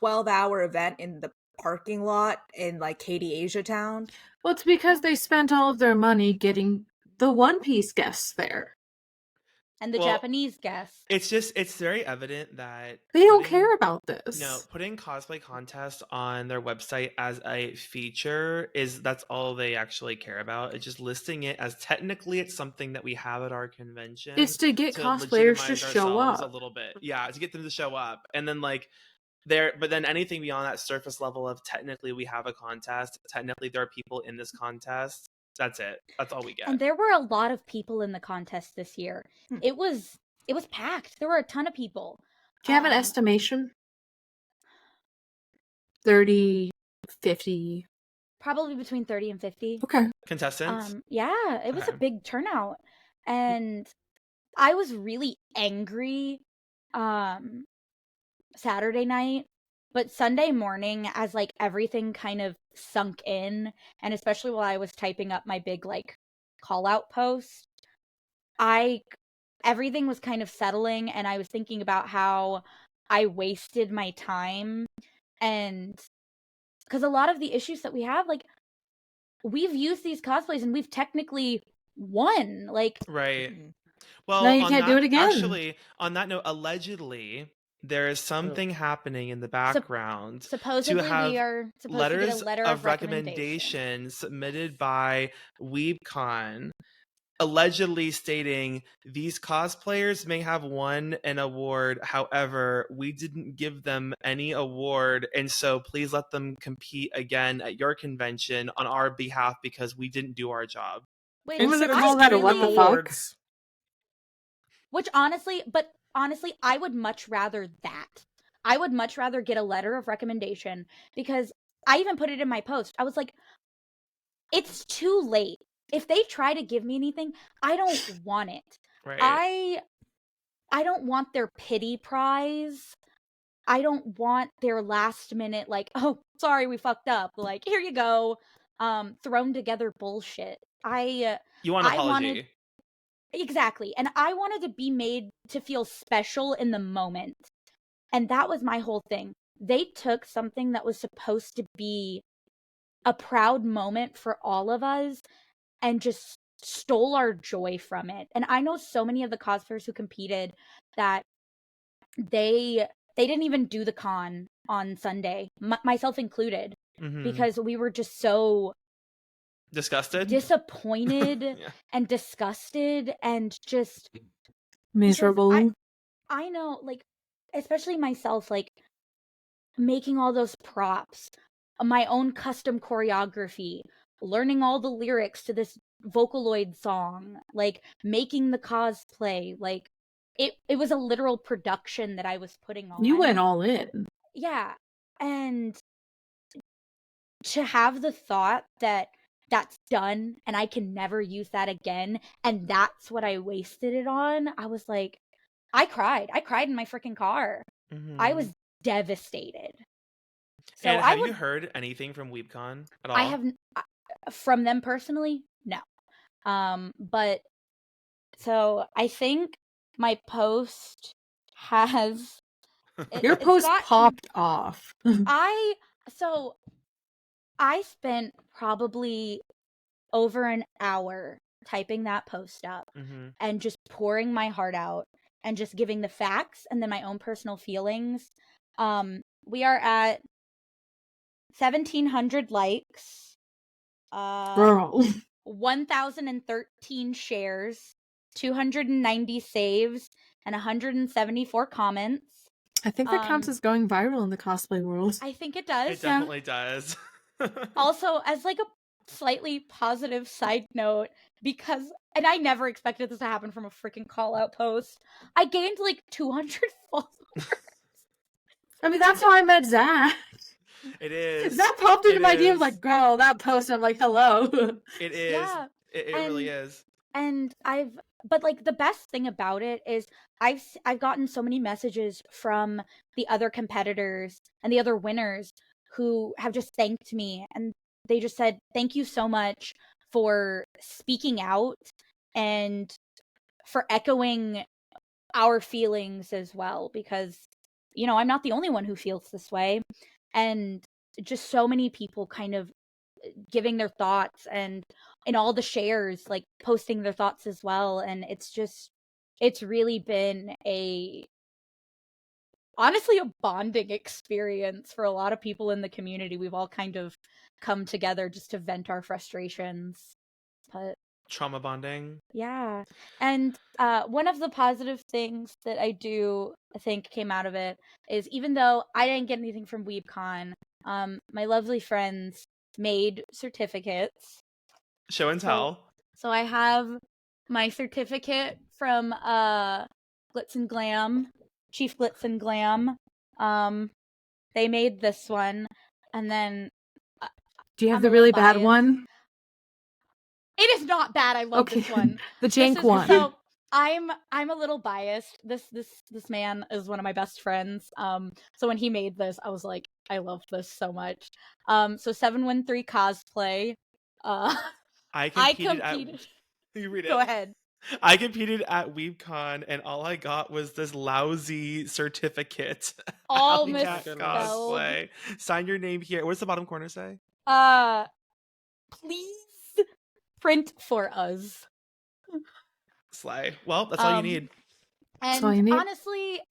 12-hour event in the parking lot in like Katy Asia Town. Well, it's because they spent all of their money getting the One Piece guests there. And the Japanese guests. It's very evident that they don't care about this. No, putting cosplay contest on their website as a feature that's all they actually care about. It's just listing it as technically it's something that we have at our convention. It's to get cosplayers to show up a little bit. Yeah, to get them to show up. And then like but then anything beyond that surface level of technically we have a contest, technically there are people in this contest. That's it. That's all we get. And there were a lot of people in the contest this year. It was packed. There were a ton of people. Do you have an estimation? 30, 50? Probably between 30 and 50. Okay. Contestants? Yeah, it was a big turnout. And I was really angry Saturday night. But Sunday morning, as like everything kind of sunk in, and especially while I was typing up my big like call out post, everything was kind of settling, and I was thinking about how I wasted my time. And because a lot of the issues that we have, like, we've used these cosplays and we've technically won. Like, right. Well, now you can't do it again. Actually, on that note, allegedly there is something happening in the background. Supposedly to have we are supposed letters to get a letter of recommendation recommendation submitted by WeebCon, allegedly stating these cosplayers may have won an award. However, we didn't give them any award, and so please let them compete again at your convention on our behalf because we didn't do our job. Wait, I'm gonna call that a what the fuck? Which honestly, I would much rather that. I would much rather get a letter of recommendation, because I even put it in my post. I was like, it's too late. If they try to give me anything, I don't want it. Right. I don't want their pity prize. I don't want their last minute, like, oh, sorry, we fucked up. Like, here you go. Thrown together bullshit. You want an apology. Exactly. And I wanted to be made to feel special in the moment. And that was my whole thing. They took something that was supposed to be a proud moment for all of us and just stole our joy from it. And I know so many of the cosplayers who competed that they didn't even do the con on Sunday, myself included, because we were just so disappointed and disgusted and just miserable. I know, like, especially myself, like, making all those props, my own custom choreography, learning all the lyrics to this Vocaloid song, like, making the cosplay, like, it was a literal production that I was putting on. You went all in. Yeah. And to have the thought that that's done and I can never use that again, and that's what I wasted it on, I was like, I cried in my freaking car. I was devastated. So and have you heard anything from WeebCon at all? I have from them personally, no. But so I think my post has your post popped off. I spent probably over an hour typing that post up and just pouring my heart out and just giving the facts and then my own personal feelings. We are at 1,700 likes. Girl. 1,013 shares, 290 saves, and 174 comments. I think that counts as going viral in the cosplay world. I think it does. It definitely does. Also, as like a slightly positive side note, because, and I never expected this to happen from a freaking call out post, I gained like 200 followers. I mean, that's how I met Zach. It is. That popped into It my DM is. like, girl, that post. I'm like, hello. It is. Yeah. It really is. And but like the best thing about it is I've gotten so many messages from the other competitors and the other winners who have just thanked me, and they just said thank you so much for speaking out and for echoing our feelings as well, because I'm not the only one who feels this way. And just so many people kind of giving their thoughts, and in all the shares like posting their thoughts as well. And it's really been honestly a bonding experience for a lot of people in the community. We've all kind of come together just to vent our frustrations. But Trauma bonding. yeah. And one of the positive things that I think came out of it is, even though I didn't get anything from WeebCon, my lovely friends made certificates. Show and tell. So I have my certificate from Glitz and Glam, Chief Glitz and Glam. They made this one, and then Do you have I'm the a really little bad biased. one? It is not bad. I love this one. The jank one. So I'm a little biased. This man is one of my best friends. So when he made this, I was like, I love this so much. So 713 Cosplay. I I competed competed. You read it. Go ahead. I competed at WeebCon, and all I got was this lousy certificate. All AllieCat misspelled. Cosplay. Sign your name here. What's the bottom corner say? Please print for us. Slay. Well, that's all you need. And all you need. honestly,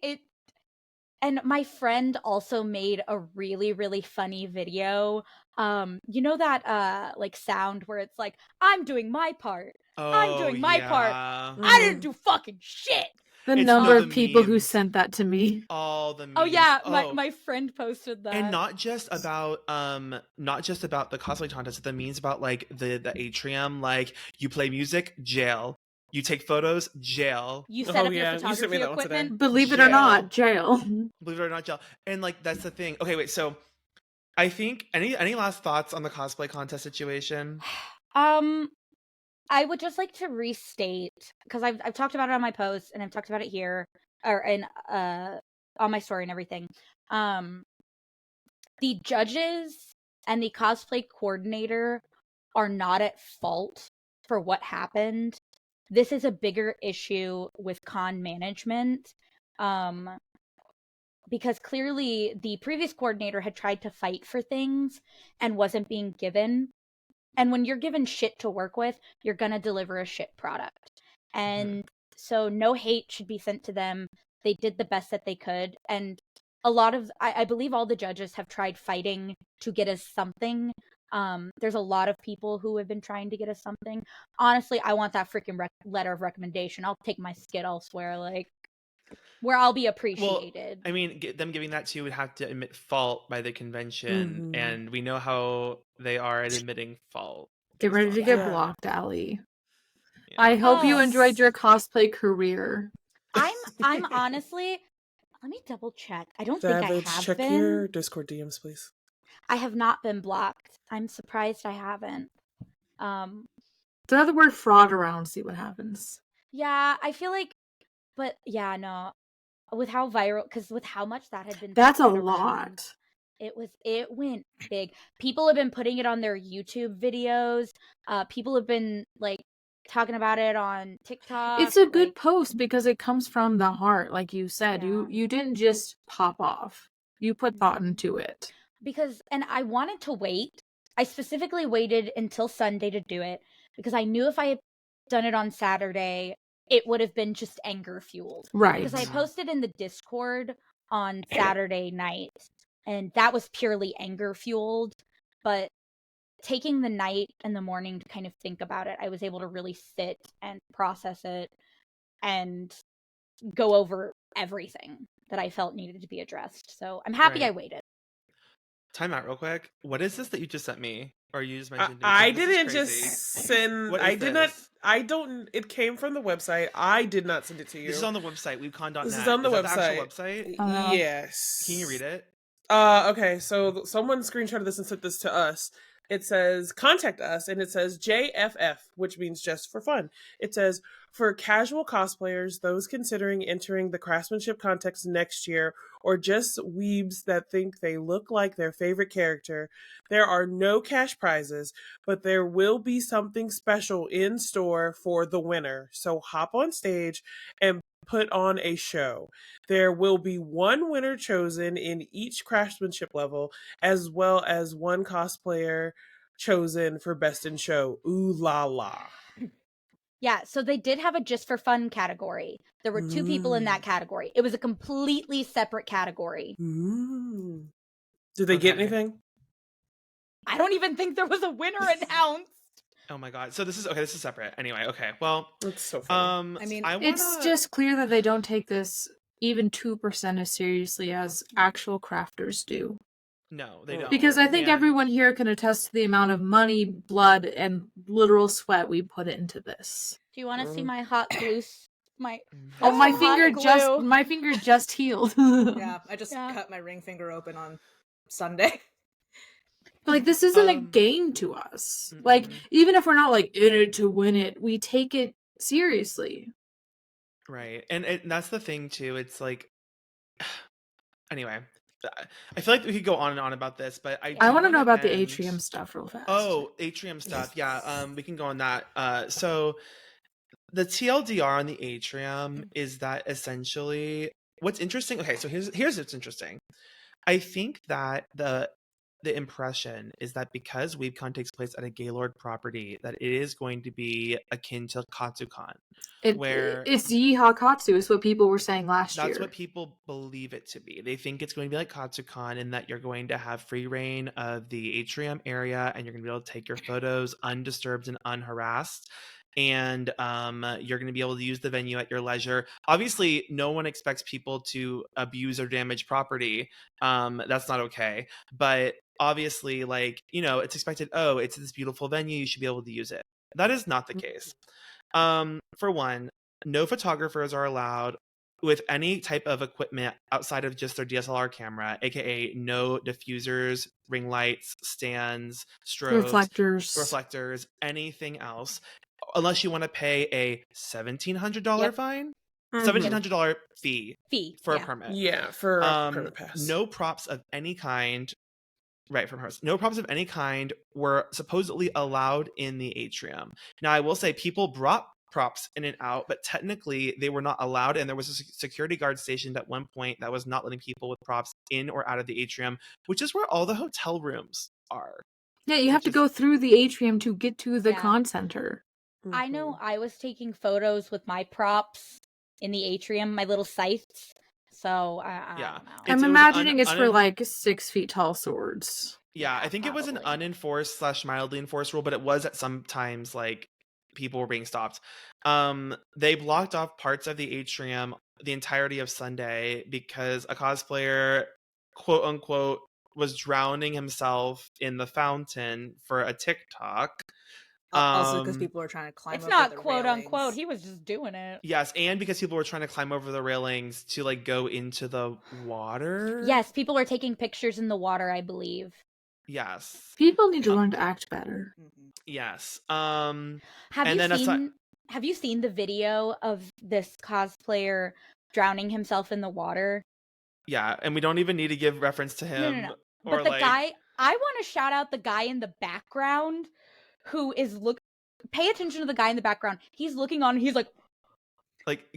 and my friend also made a really, really funny video. You know that like sound where it's like, I'm doing my part. I'm doing my part. I didn't do fucking shit. The It's number the of people who memes. sent that to me. All the memes. Oh yeah, my friend posted that. And not just about the cosplay contest, the memes about like the atrium, like you play music, jail. You take photos, jail. You set up your You sent me photography that one today. equipment. Believe it or not, jail. Believe it or not, jail. And like that's the thing. Okay, wait. So I think any last thoughts on the cosplay contest situation? I would just like to restate, because I've talked about it on my post, and I've talked about it here or in on my story and everything. The judges and the cosplay coordinator are not at fault for what happened. This is a bigger issue with con management. Because clearly the previous coordinator had tried to fight for things and wasn't being given. And when you're given shit to work with, you're gonna deliver a shit product. And so no hate should be sent to them. They did the best that they could. And a lot of, I believe all the judges have tried fighting to get us something. There's a lot of people who have been trying to get us something. Honestly, I want that freaking letter of recommendation. I'll take my skit elsewhere, like, where I'll be appreciated. Well, I mean, them giving that to you would have to admit fault by the convention, and we know how they are at admitting fault. Get ready to get blocked, Allie. Yeah. I hope you enjoyed your cosplay career. I'm honestly, let me double check. I don't Zavage, think I have check been. your Discord DMs, please. I have not been blocked. I'm surprised I haven't. Throw the word fraud around, see what happens. Yeah, I feel like, but yeah, no. With how viral, because with how much that had been, that's a lot. It went big. People have been putting it on their YouTube videos. People have been like talking about it on TikTok. It's a good post because it comes from the heart, like you said. Yeah. You didn't just pop off. You put thought into it. And I wanted to wait. I specifically waited until Sunday to do it because I knew if I had done it on Saturday, it would have been just anger fueled. Right. Because I posted in the Discord on Saturday night, and that was purely anger fueled. But taking the night and the morning to kind of think about it, I was able to really sit and process it and go over everything that I felt needed to be addressed. So I'm happy I waited. Time out real quick. What is this that you just sent me? Or you just mentioned? I didn't just send. I did not. I don't. It came from the website. I did not send it to you. This is on the website, weebcon.net. This is on the that website. the actual website? Oh, no. Yes. Can you read it? Okay, so someone screenshotted this and sent this to us. It says, contact us, and it says JFF, which means just for fun. It says, for casual cosplayers, those considering entering the craftsmanship contest next year, or just weebs that think they look like their favorite character, there are no cash prizes, but there will be something special in store for the winner. So hop on stage and put on a show. There will be one winner chosen in each craftsmanship level, as well as one cosplayer chosen for best in show. Ooh la la. Yeah, so they did have a just for fun category. There were 2 people in that category. It was a completely separate category. Did they get Okay. anything? I don't even think there was a winner announced. Oh my god. So this is separate. Anyway, okay. Well, That's so funny. I mean, It's just clear that they don't take this even 2% as seriously as actual crafters do. No, they don't. Because I think And- everyone here can attest to the amount of money, blood, and literal sweat we put into this. Do you want to see my hot glue? My Oh, That's my some hot finger just healed. yeah, I just Yeah. cut my ring finger open on Sunday. Like, this isn't a Um, game to us. Like, even if we're not like in it to win it, we take it seriously. Right. And that's the thing too. It's like anyway, I feel like we could go on and on about this, but I I want to do know wanna about the end- atrium stuff real fast. Oh, atrium stuff. Yeah. We can go on that. So the TLDR on the atrium is that essentially what's interesting. Okay, so here's what's interesting. I think that the impression is that because WeebCon takes place at a Gaylord property, that it is going to be akin to Katsucon. where- it's Yeehaw Katsu is what people were saying last year. That's what people believe it to be. They think it's going to be like Katsucon in that you're going to have free reign of the atrium area and you're going to be able to take your photos undisturbed and unharassed. And you're going to be able to use the venue at your leisure. Obviously, no one expects people to abuse or damage property. That's not okay. But obviously, like, it's expected, oh, it's this beautiful venue, you should be able to use it. That is not the case. For one, no photographers are allowed with any type of equipment outside of just their DSLR camera, aka no diffusers, ring lights, stands, strobes, reflectors, anything else, unless you want to pay a $1,700 Yep. fine, Mhm. $1,700 fee for a Yeah. permit. Yeah, for a permit pass. No props of any kind. Right, from her. No props of any kind were supposedly allowed in the atrium. Now, I will say people brought props in and out, but technically they were not allowed, and there was a security guard stationed at one point that was not letting people with props in or out of the atrium, which is where all the hotel rooms are. Yeah, you have to go through the atrium to get to the Yeah. con center. I know I was taking photos with my props in the atrium, my little scythes. So I Yeah. don't know. It I'm was imagining it's for un- like 6 feet tall swords. Yeah, Yeah, I think it was an probably. unenforced / mildly enforced rule, but it was at some times like people were being stopped. They blocked off parts of the atrium the entirety of Sunday because a cosplayer, quote unquote, was drowning himself in the fountain for a TikTok. Also, because people are trying to climb It's over not the quote unquote. railings. He was just doing it. Yes, and because people were trying to climb over the railings to like go into the water. Yes, people are taking pictures in the water, I believe. Yes. People need to learn to act better. Mhm. Yes. Have And you then seen have you seen the video of this cosplayer drowning himself in the water? Yeah, and we don't even need to give reference to him. No. Or But the like, guy, I want to shout out the guy in the background who is pay attention to the guy in the background. He's looking on, he's like,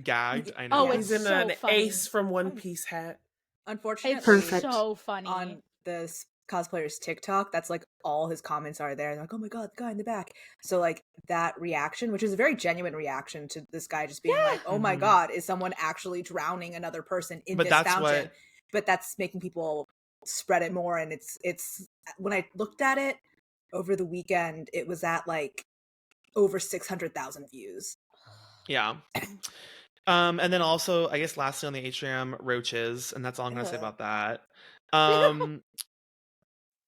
gagged. I Oh, know. it's He's in so an funny. Ace from One Piece hat. Unfortunately, it's Perfect. so funny. on this cosplayer's TikTok, that's like all his comments are there. They're like, oh my god, the guy in the back. So like that reaction, which is a very genuine reaction to this guy just being like, oh my Mhm. god, is someone actually drowning another person in But this that's fountain? what- But that's making people spread it more, and it's when I looked at it over the weekend, it was at like over 600,000 views. Yeah. And then also, I guess lastly on the atrium, roaches, and that's all I'm gonna say Ugh. about that.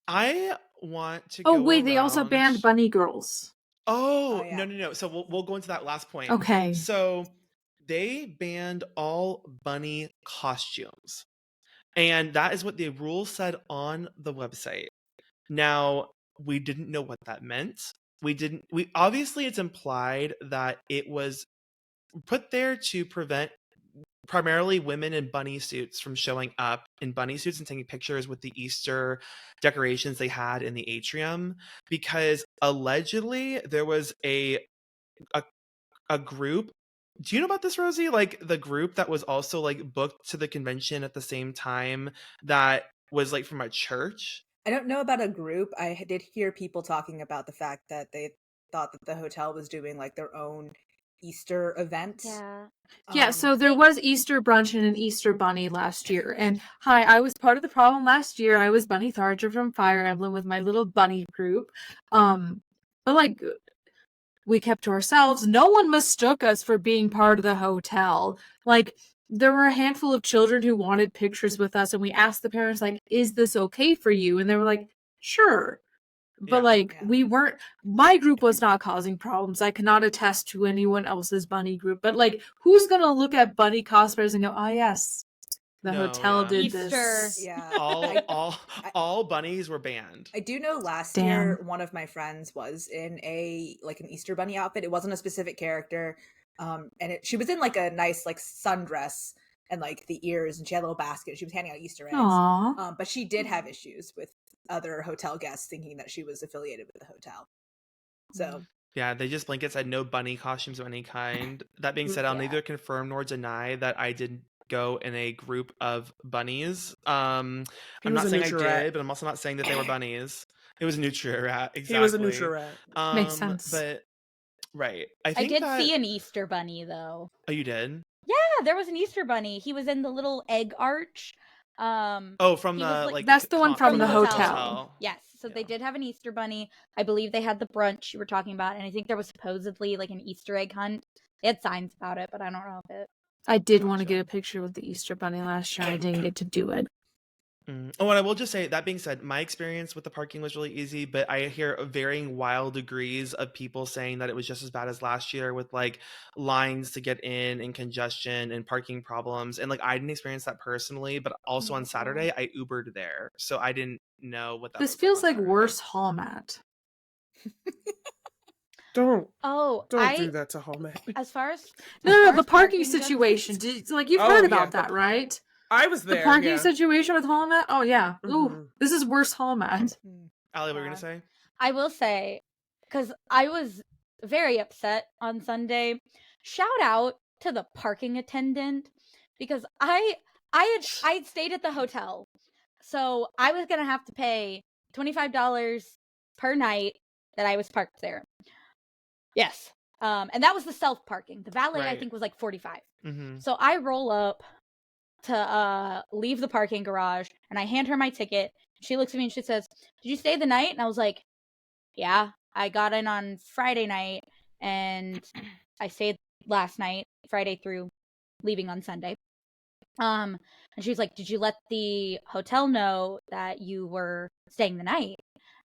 I want to Oh go wait, they also around- banned bunny girls. Oh, yeah. no. So we'll go into that last point. Okay. So they banned all bunny costumes. And that is what the rule said on the website. Now, we didn't know what that meant. We obviously it's implied that it was put there to prevent primarily women in bunny suits from showing up in bunny suits and taking pictures with the Easter decorations they had in the atrium, because allegedly there was a group. Do you know about this, Rosie? Like the group that was also like booked to the convention at the same time that was like from a church. I don't know about a group. I did hear people talking about the fact that they thought that the hotel was doing like their own Easter event. Yeah. Yeah, so there was Easter brunch and an Easter bunny last year. And hi, I was part of the problem last year. I was Bunny Tharger from Fire Emblem with my little bunny group. But like we kept to ourselves. No one mistook us for being part of the hotel. Like there were a handful of children who wanted pictures with us, and we asked the parents, like, is this okay for you? And they were like, sure. But we weren't, my group was not causing problems. I cannot attest to anyone else's bunny group. But like, who's gonna look at bunny cosplayers and go, oh yes, the hotel did Easter. this. Yeah. All bunnies were banned. I do know last year one of my friends was in an Easter bunny outfit. It wasn't a specific character. And she was in like a nice like sundress and like the ears, and she had a little basket. She was handing out Easter eggs. Aww. But she did have issues with other hotel guests thinking that she was affiliated with the hotel. So yeah, they just blanket said no bunny costumes of any kind. That being said, I'll neither confirm nor deny that I did go in a group of bunnies. I'm not saying I did, but I'm also not saying that they were bunnies. It was a Nutria rat. Exactly. He was a Nutria rat. Makes sense. But right, I did see an Easter bunny though. Oh, you did? Yeah, there was an Easter bunny. He was in the little egg arch. From the like that's the one from the hotel. Yes, so they did have an Easter bunny. I believe they had the brunch you were talking about, and I think there was supposedly like an Easter egg hunt. They had signs about it, but I don't know if it. I did want to get a picture with the Easter bunny last year. I didn't get to do it. Oh, and I will just say, that being said, my experience with the parking was really easy, but I hear varying wild degrees of people saying that it was just as bad as last year with like lines to get in and congestion and parking problems. And like I didn't experience that personally, but also on Saturday I Ubered there, so I didn't know what that. This feels like worse hall mat. Don't do that to hall mat. As far as no, the parking situation. You've heard about that, right? I was there. The parking situation with hall mat? Oh, yeah. Ooh, this is worse hall mat. Allie, what were you going to say? I will say, because I was very upset on Sunday. Shout out to the parking attendant, because I had stayed at the hotel. So I was going to have to pay $25 per night that I was parked there. Yes. And that was the self parking. The valet, I think, was like $45. So I roll up to leave the parking garage, and I hand her my ticket. She looks at me and she says, "Did you stay the night?" And I was like, "Yeah, I got in on Friday night, and I stayed last night, Friday through leaving on Sunday." And she was like, "Did you let the hotel know that you were staying the night?"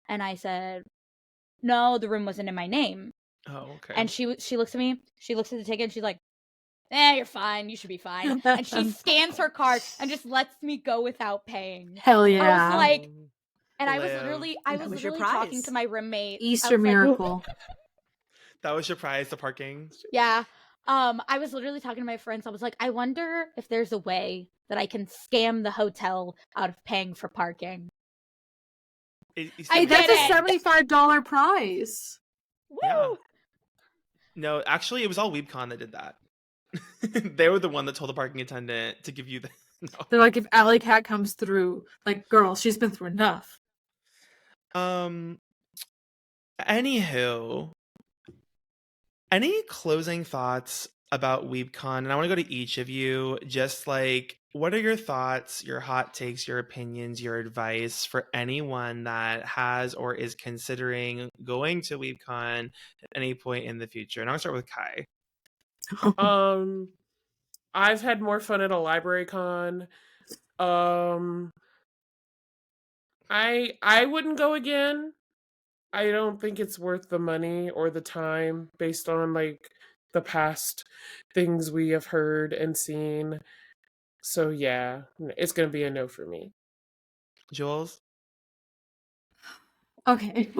And I said, "No, the room wasn't in my name." Oh, okay. And she looks at me, she looks at the ticket, and she's like, you're fine. You should be fine. And she scans her card and just lets me go without paying. Hell yeah. I was like, and I was literally talking to my roommate. Easter miracle. That was your prize, the parking? Yeah. I was literally talking to my friends. I was like, I wonder if there's a way that I can scam the hotel out of paying for parking. That's a $75 prize. Woo! Yeah. No, actually, it was all WeebCon that did that. They were the one that told the parking attendant to give you the. No. They're like, if AllieCat comes through, like, girl, she's been through enough. Anywho, any closing thoughts about WeebCon? And I want to go to each of you. Just like, what are your thoughts, your hot takes, your opinions, your advice for anyone that has or is considering going to WeebCon at any point in the future? And I'm gonna start with Ky. I've had more fun at a library con. I wouldn't go again. I don't think it's worth the money or the time based on like the past things we have heard and seen. So yeah, it's gonna be a no for me. Jules? Okay.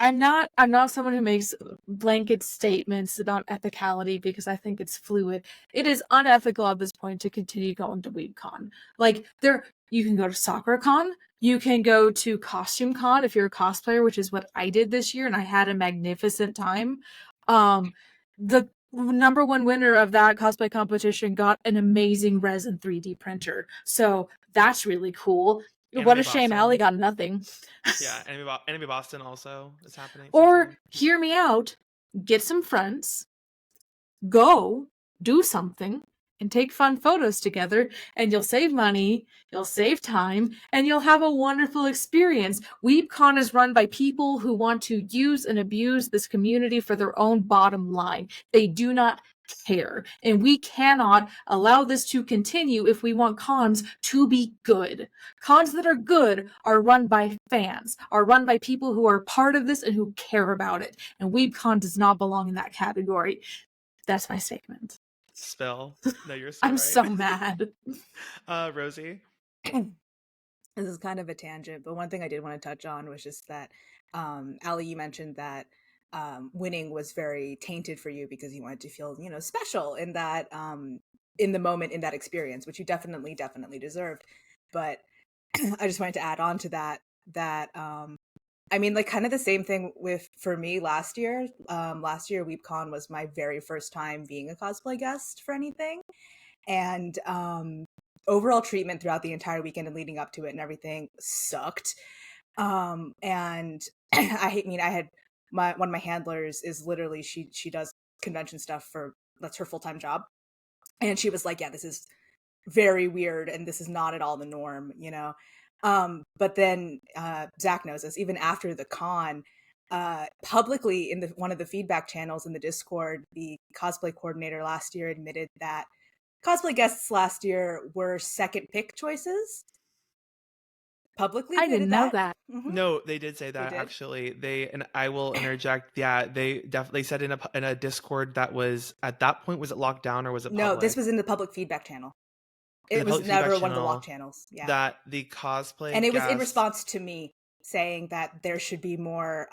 I'm not someone who makes blanket statements about ethicality because I think it's fluid. It is unethical at this point to continue going to WeebCon. Like you can go to SoccerCon, you can go to CostumeCon if you're a cosplayer, which is what I did this year, and I had a magnificent time. The number one winner of that cosplay competition got an amazing resin 3D printer. So that's really cool. What Anime a shame Boston. Allie got nothing. Yeah, Anime Boston also is happening. Or hear me out, get some friends, go do something, and take fun photos together, and you'll save money, you'll save time, and you'll have a wonderful experience. WeebCon is run by people who want to use and abuse this community for their own bottom line. They do not care, and we cannot allow this to continue if we want cons to be good. Cons that are good are run by fans, are run by people who are part of this and who care about it, and WeebCon does not belong in that category. That's my statement. Spill. No, you're so I'm right. so mad. Rosie? This is kind of a tangent, but one thing I did want to touch on was just that, Allie, you mentioned that winning was very tainted for you because you wanted to feel, special in that, in the moment, in that experience, which you definitely deserved. But I just wanted to add on to that I mean, like, kind of the same thing for me last year. Last year, WeebCon was my very first time being a cosplay guest for anything, and overall treatment throughout the entire weekend and leading up to it and everything sucked. And I had one of my handlers is literally she does convention stuff that's her full-time job, and she was like, yeah, this is very weird and this is not at all the norm, but then Zach knows this. Even after the con, publicly in one of the feedback channels in the Discord, the cosplay coordinator last year admitted that cosplay guests last year were second pick choices. Publicly, I didn't know that. Mm-hmm. No, they did say that actually. And I will interject. Yeah, they definitely said in a Discord that was at that point, was it locked down or was it public? No, this was in the public feedback channel. It was never one of the locked channels. Yeah, that the cosplay and it was in response to me saying that there should be more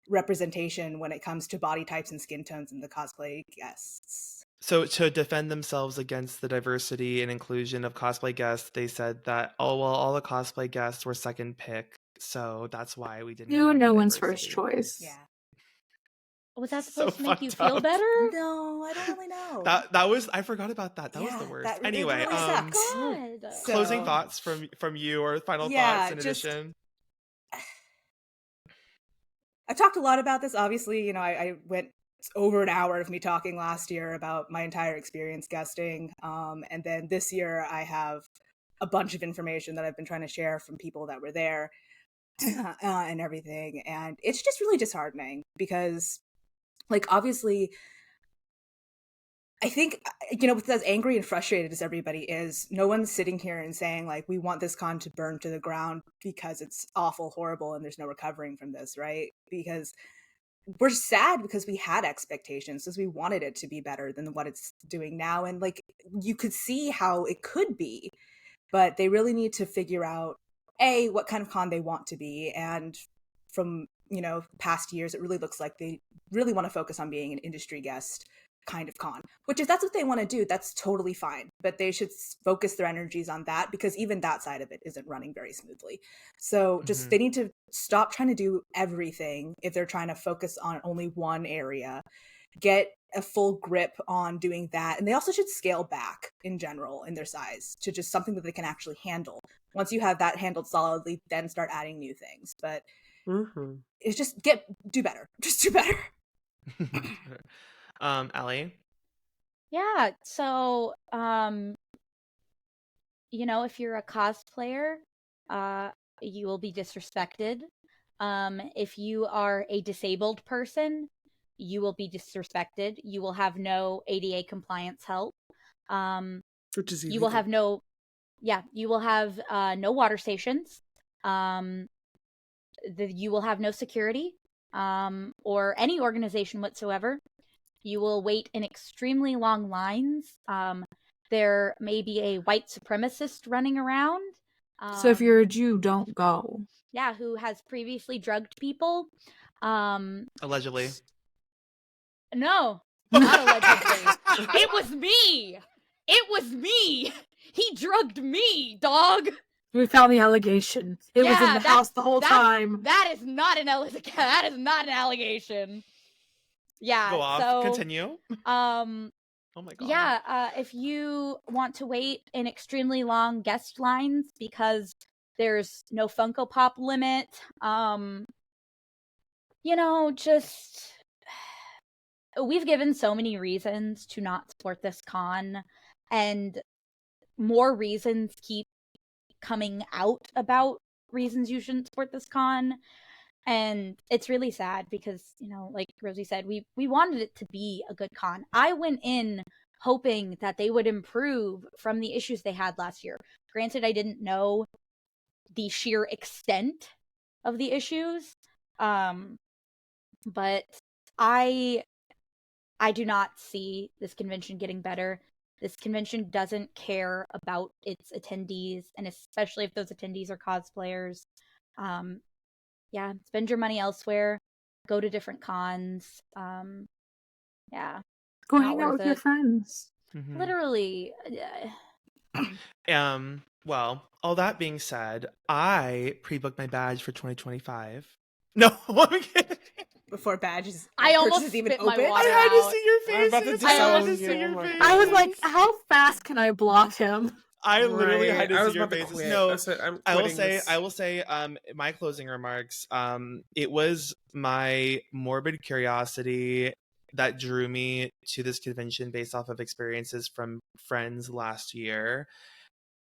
representation when it comes to body types and skin tones in the cosplay guests. So to defend themselves against the diversity and inclusion of cosplay guests, they said that, oh, well, all the cosplay guests were second pick, so that's why we didn't have No one's diversity. first choice. Yeah. Was that supposed to make you feel better? No, I don't really know. That was, I forgot about that. That was the worst. Anyway, really closing thoughts from you, or final thoughts in addition. I've talked a lot about this. Obviously, I went over an hour of me talking last year about my entire experience guesting. And then this year I have a bunch of information that I've been trying to share from people that were there and everything. And it's just really disheartening because, like, obviously, I think, with as angry and frustrated as everybody is, no one's sitting here and saying, like, we want this con to burn to the ground because it's awful, horrible, and there's no recovering from this, right? Because we're sad because we had expectations, because we wanted it to be better than what it's doing now. And, like, you could see how it could be, but they really need to figure out, A, what kind of con they want to be. And from, past years, it really looks like they really want to focus on being an industry guest kind of con, which if that's what they want to do, that's totally fine, but they should focus their energies on that, because even that side of it isn't running very smoothly. So just they need to stop trying to do everything if they're trying to focus on only one area, get a full grip on doing that. And they also should scale back in general in their size to just something that they can actually handle. Once you have that handled solidly, then start adding new things. But it's just do better. Just do better. Allie? Yeah, so if you're a cosplayer, you will be disrespected. If you are a disabled person, you will be disrespected. You will have no ADA compliance help. Which is you will have no water stations. you will have no security, or any organization whatsoever. You will wait in extremely long lines. There may be a white supremacist running around. So if you're a Jew, don't go. Yeah, who has previously drugged people. Allegedly. No, not allegedly. It was me. It was me. He drugged me, dog. We found the allegation. It was in the house the whole time. That is not an allegation. That is not an allegation. Yeah. Go off. So, Continue. Oh my god. Yeah. If you want to wait in extremely long guest lines because there's no Funko Pop limit, just we've given so many reasons to not support this con, and more reasons keep coming out about reasons you shouldn't support this con. And it's really sad because, like Rosey said, we wanted it to be a good con. I went in hoping that they would improve from the issues they had last year. Granted, I didn't know the sheer extent of the issues, but I do not see this convention getting better. This convention doesn't care about its attendees, and especially if those attendees are cosplayers. Yeah, spend your money elsewhere. Go to different cons. Yeah. Go not hang out worth with your it. friends. Mhm. Literally. Well, all that being said, I pre-booked my badge for 2025. No, I'm kidding. Before badges, I almost purchases even spit my open. I water had to out. see your I'm about to faces. disown I had to you. see your Oh my faces. God. I was like, how fast can I block him? I literally Right. had to I was see your about to faces. quit. No, I said, I'm I will quitting say, this. my closing remarks, it was my morbid curiosity that drew me to this convention based off of experiences from friends last year,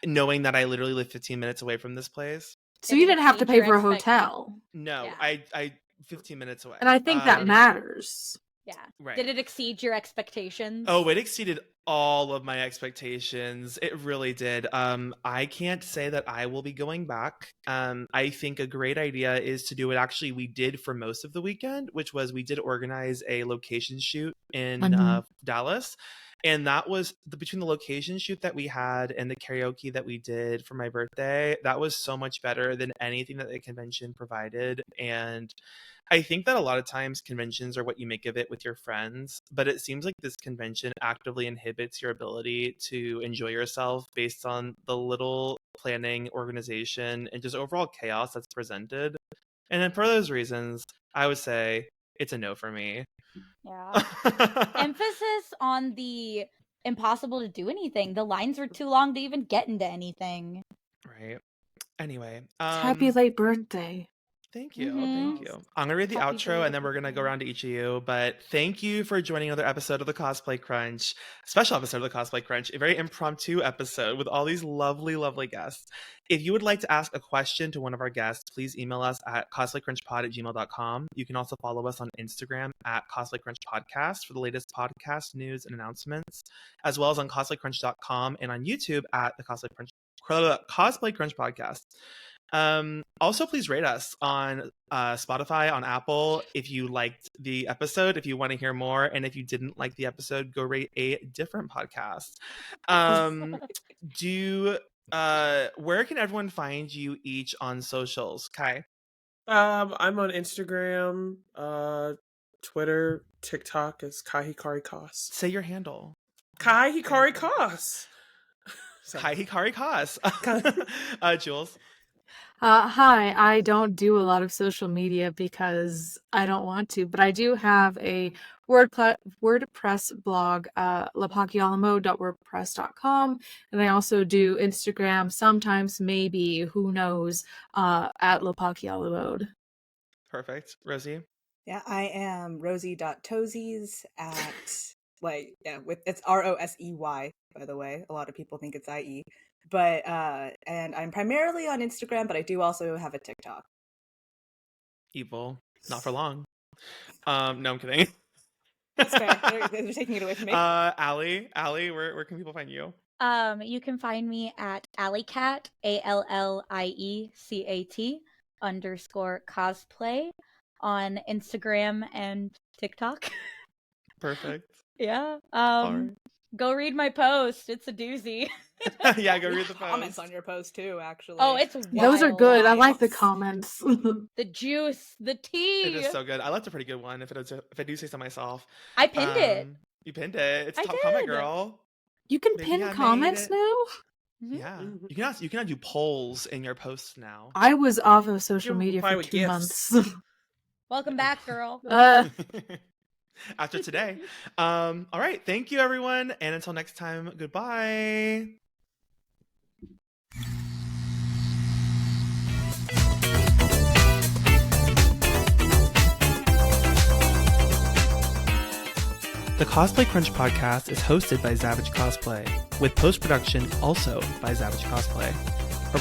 knowing that I literally live 15 minutes away from this place. So Did you it didn't have to exceed pay your for a hotel. No, Yeah. I 15 minutes away. And I think that matters. Yeah. Right. Did it exceed your expectations? Oh, it exceeded all of my expectations. It really did. I can't say that I will be going back. I think a great idea is to do what actually we did for most of the weekend, which was we did organize a location shoot in Mhm. Dallas. And that was between the location shoot that we had and the karaoke that we did for my birthday. That was so much better than anything that the convention provided. And I think that a lot of times conventions are what you make of it with your friends, but it seems like this convention actively inhibits your ability to enjoy yourself based on the little planning, organization, and just overall chaos that's presented. And then for those reasons, I would say it's a no for me. Yeah. Emphasis on the impossible to do anything. The lines were too long to even get into anything. Right. Anyway, Happy late birthday. thank you. Mhm. Thank you. I'm going to read the Happy outro and then we're going to go around to each of you. But thank you for joining another episode of the Cosplay Crunch, special episode of the Cosplay Crunch, a very impromptu episode with all these lovely, lovely guests. If you would like to ask a question to one of our guests, please email us at cosplaycrunchpod@gmail.com. You can also follow us on Instagram at Cosplay Crunch Podcast for the latest podcast news and announcements, as well as on cosplaycrunch.com and on YouTube at the Cosplay Crunch Podcast. Also, please rate us on Spotify, on Apple if you liked the episode, if you want to hear more, and if you didn't like the episode, go rate a different podcast. Where can everyone find you each on socials? Kai? I'm on Instagram, Twitter, TikTok as Ky Hikari Cos. Say your handle. Ky Hikari Cos. Ky Hikari Cos. Jules? Hi, I don't do a lot of social media because I don't want to, but I do have a WordPress blog, lapakialamo.wordpress.com, and I also do Instagram sometimes, maybe, who knows, at lapakialamo. Perfect. Rosie? Yeah, I am Rosey.Toesies at it's Rosey, by the way. A lot of people think it's IE. But and I'm primarily on Instagram, but I do also have a TikTok. Evil. Not for long. No, I'm kidding. That's fair. They're taking it away from me. Allie, where can people find you? You can find me at AllieCat, AllieCat, @AllieCat_cosplay on Instagram and TikTok. Perfect. Yeah. All right. Go read my post. It's a doozy. Yeah, go read the Comments post. on your post too, actually. Oh, it's Those are wild. good. I like the Wild. comments. The juice, the tea. It is so good. I left a pretty good one if I do say so myself. I pinned it. You pinned it. It's I top comment, did. girl. You can Maybe pin I made comments it. now? Mhm. Yeah. Mhm. You can do polls in your posts now. I was off of social You media reply for with 2 gifts. months. Welcome back, girl. After today. All right. Thank you, everyone. And until next time, goodbye. The Cosplay Crunch podcast is hosted by Zavage Cosplay, with post-production also by Zavage Cosplay.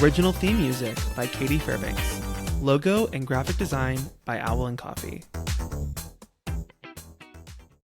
Original theme music by Katie Fairbanks. Logo and graphic design by Owl and Coffee.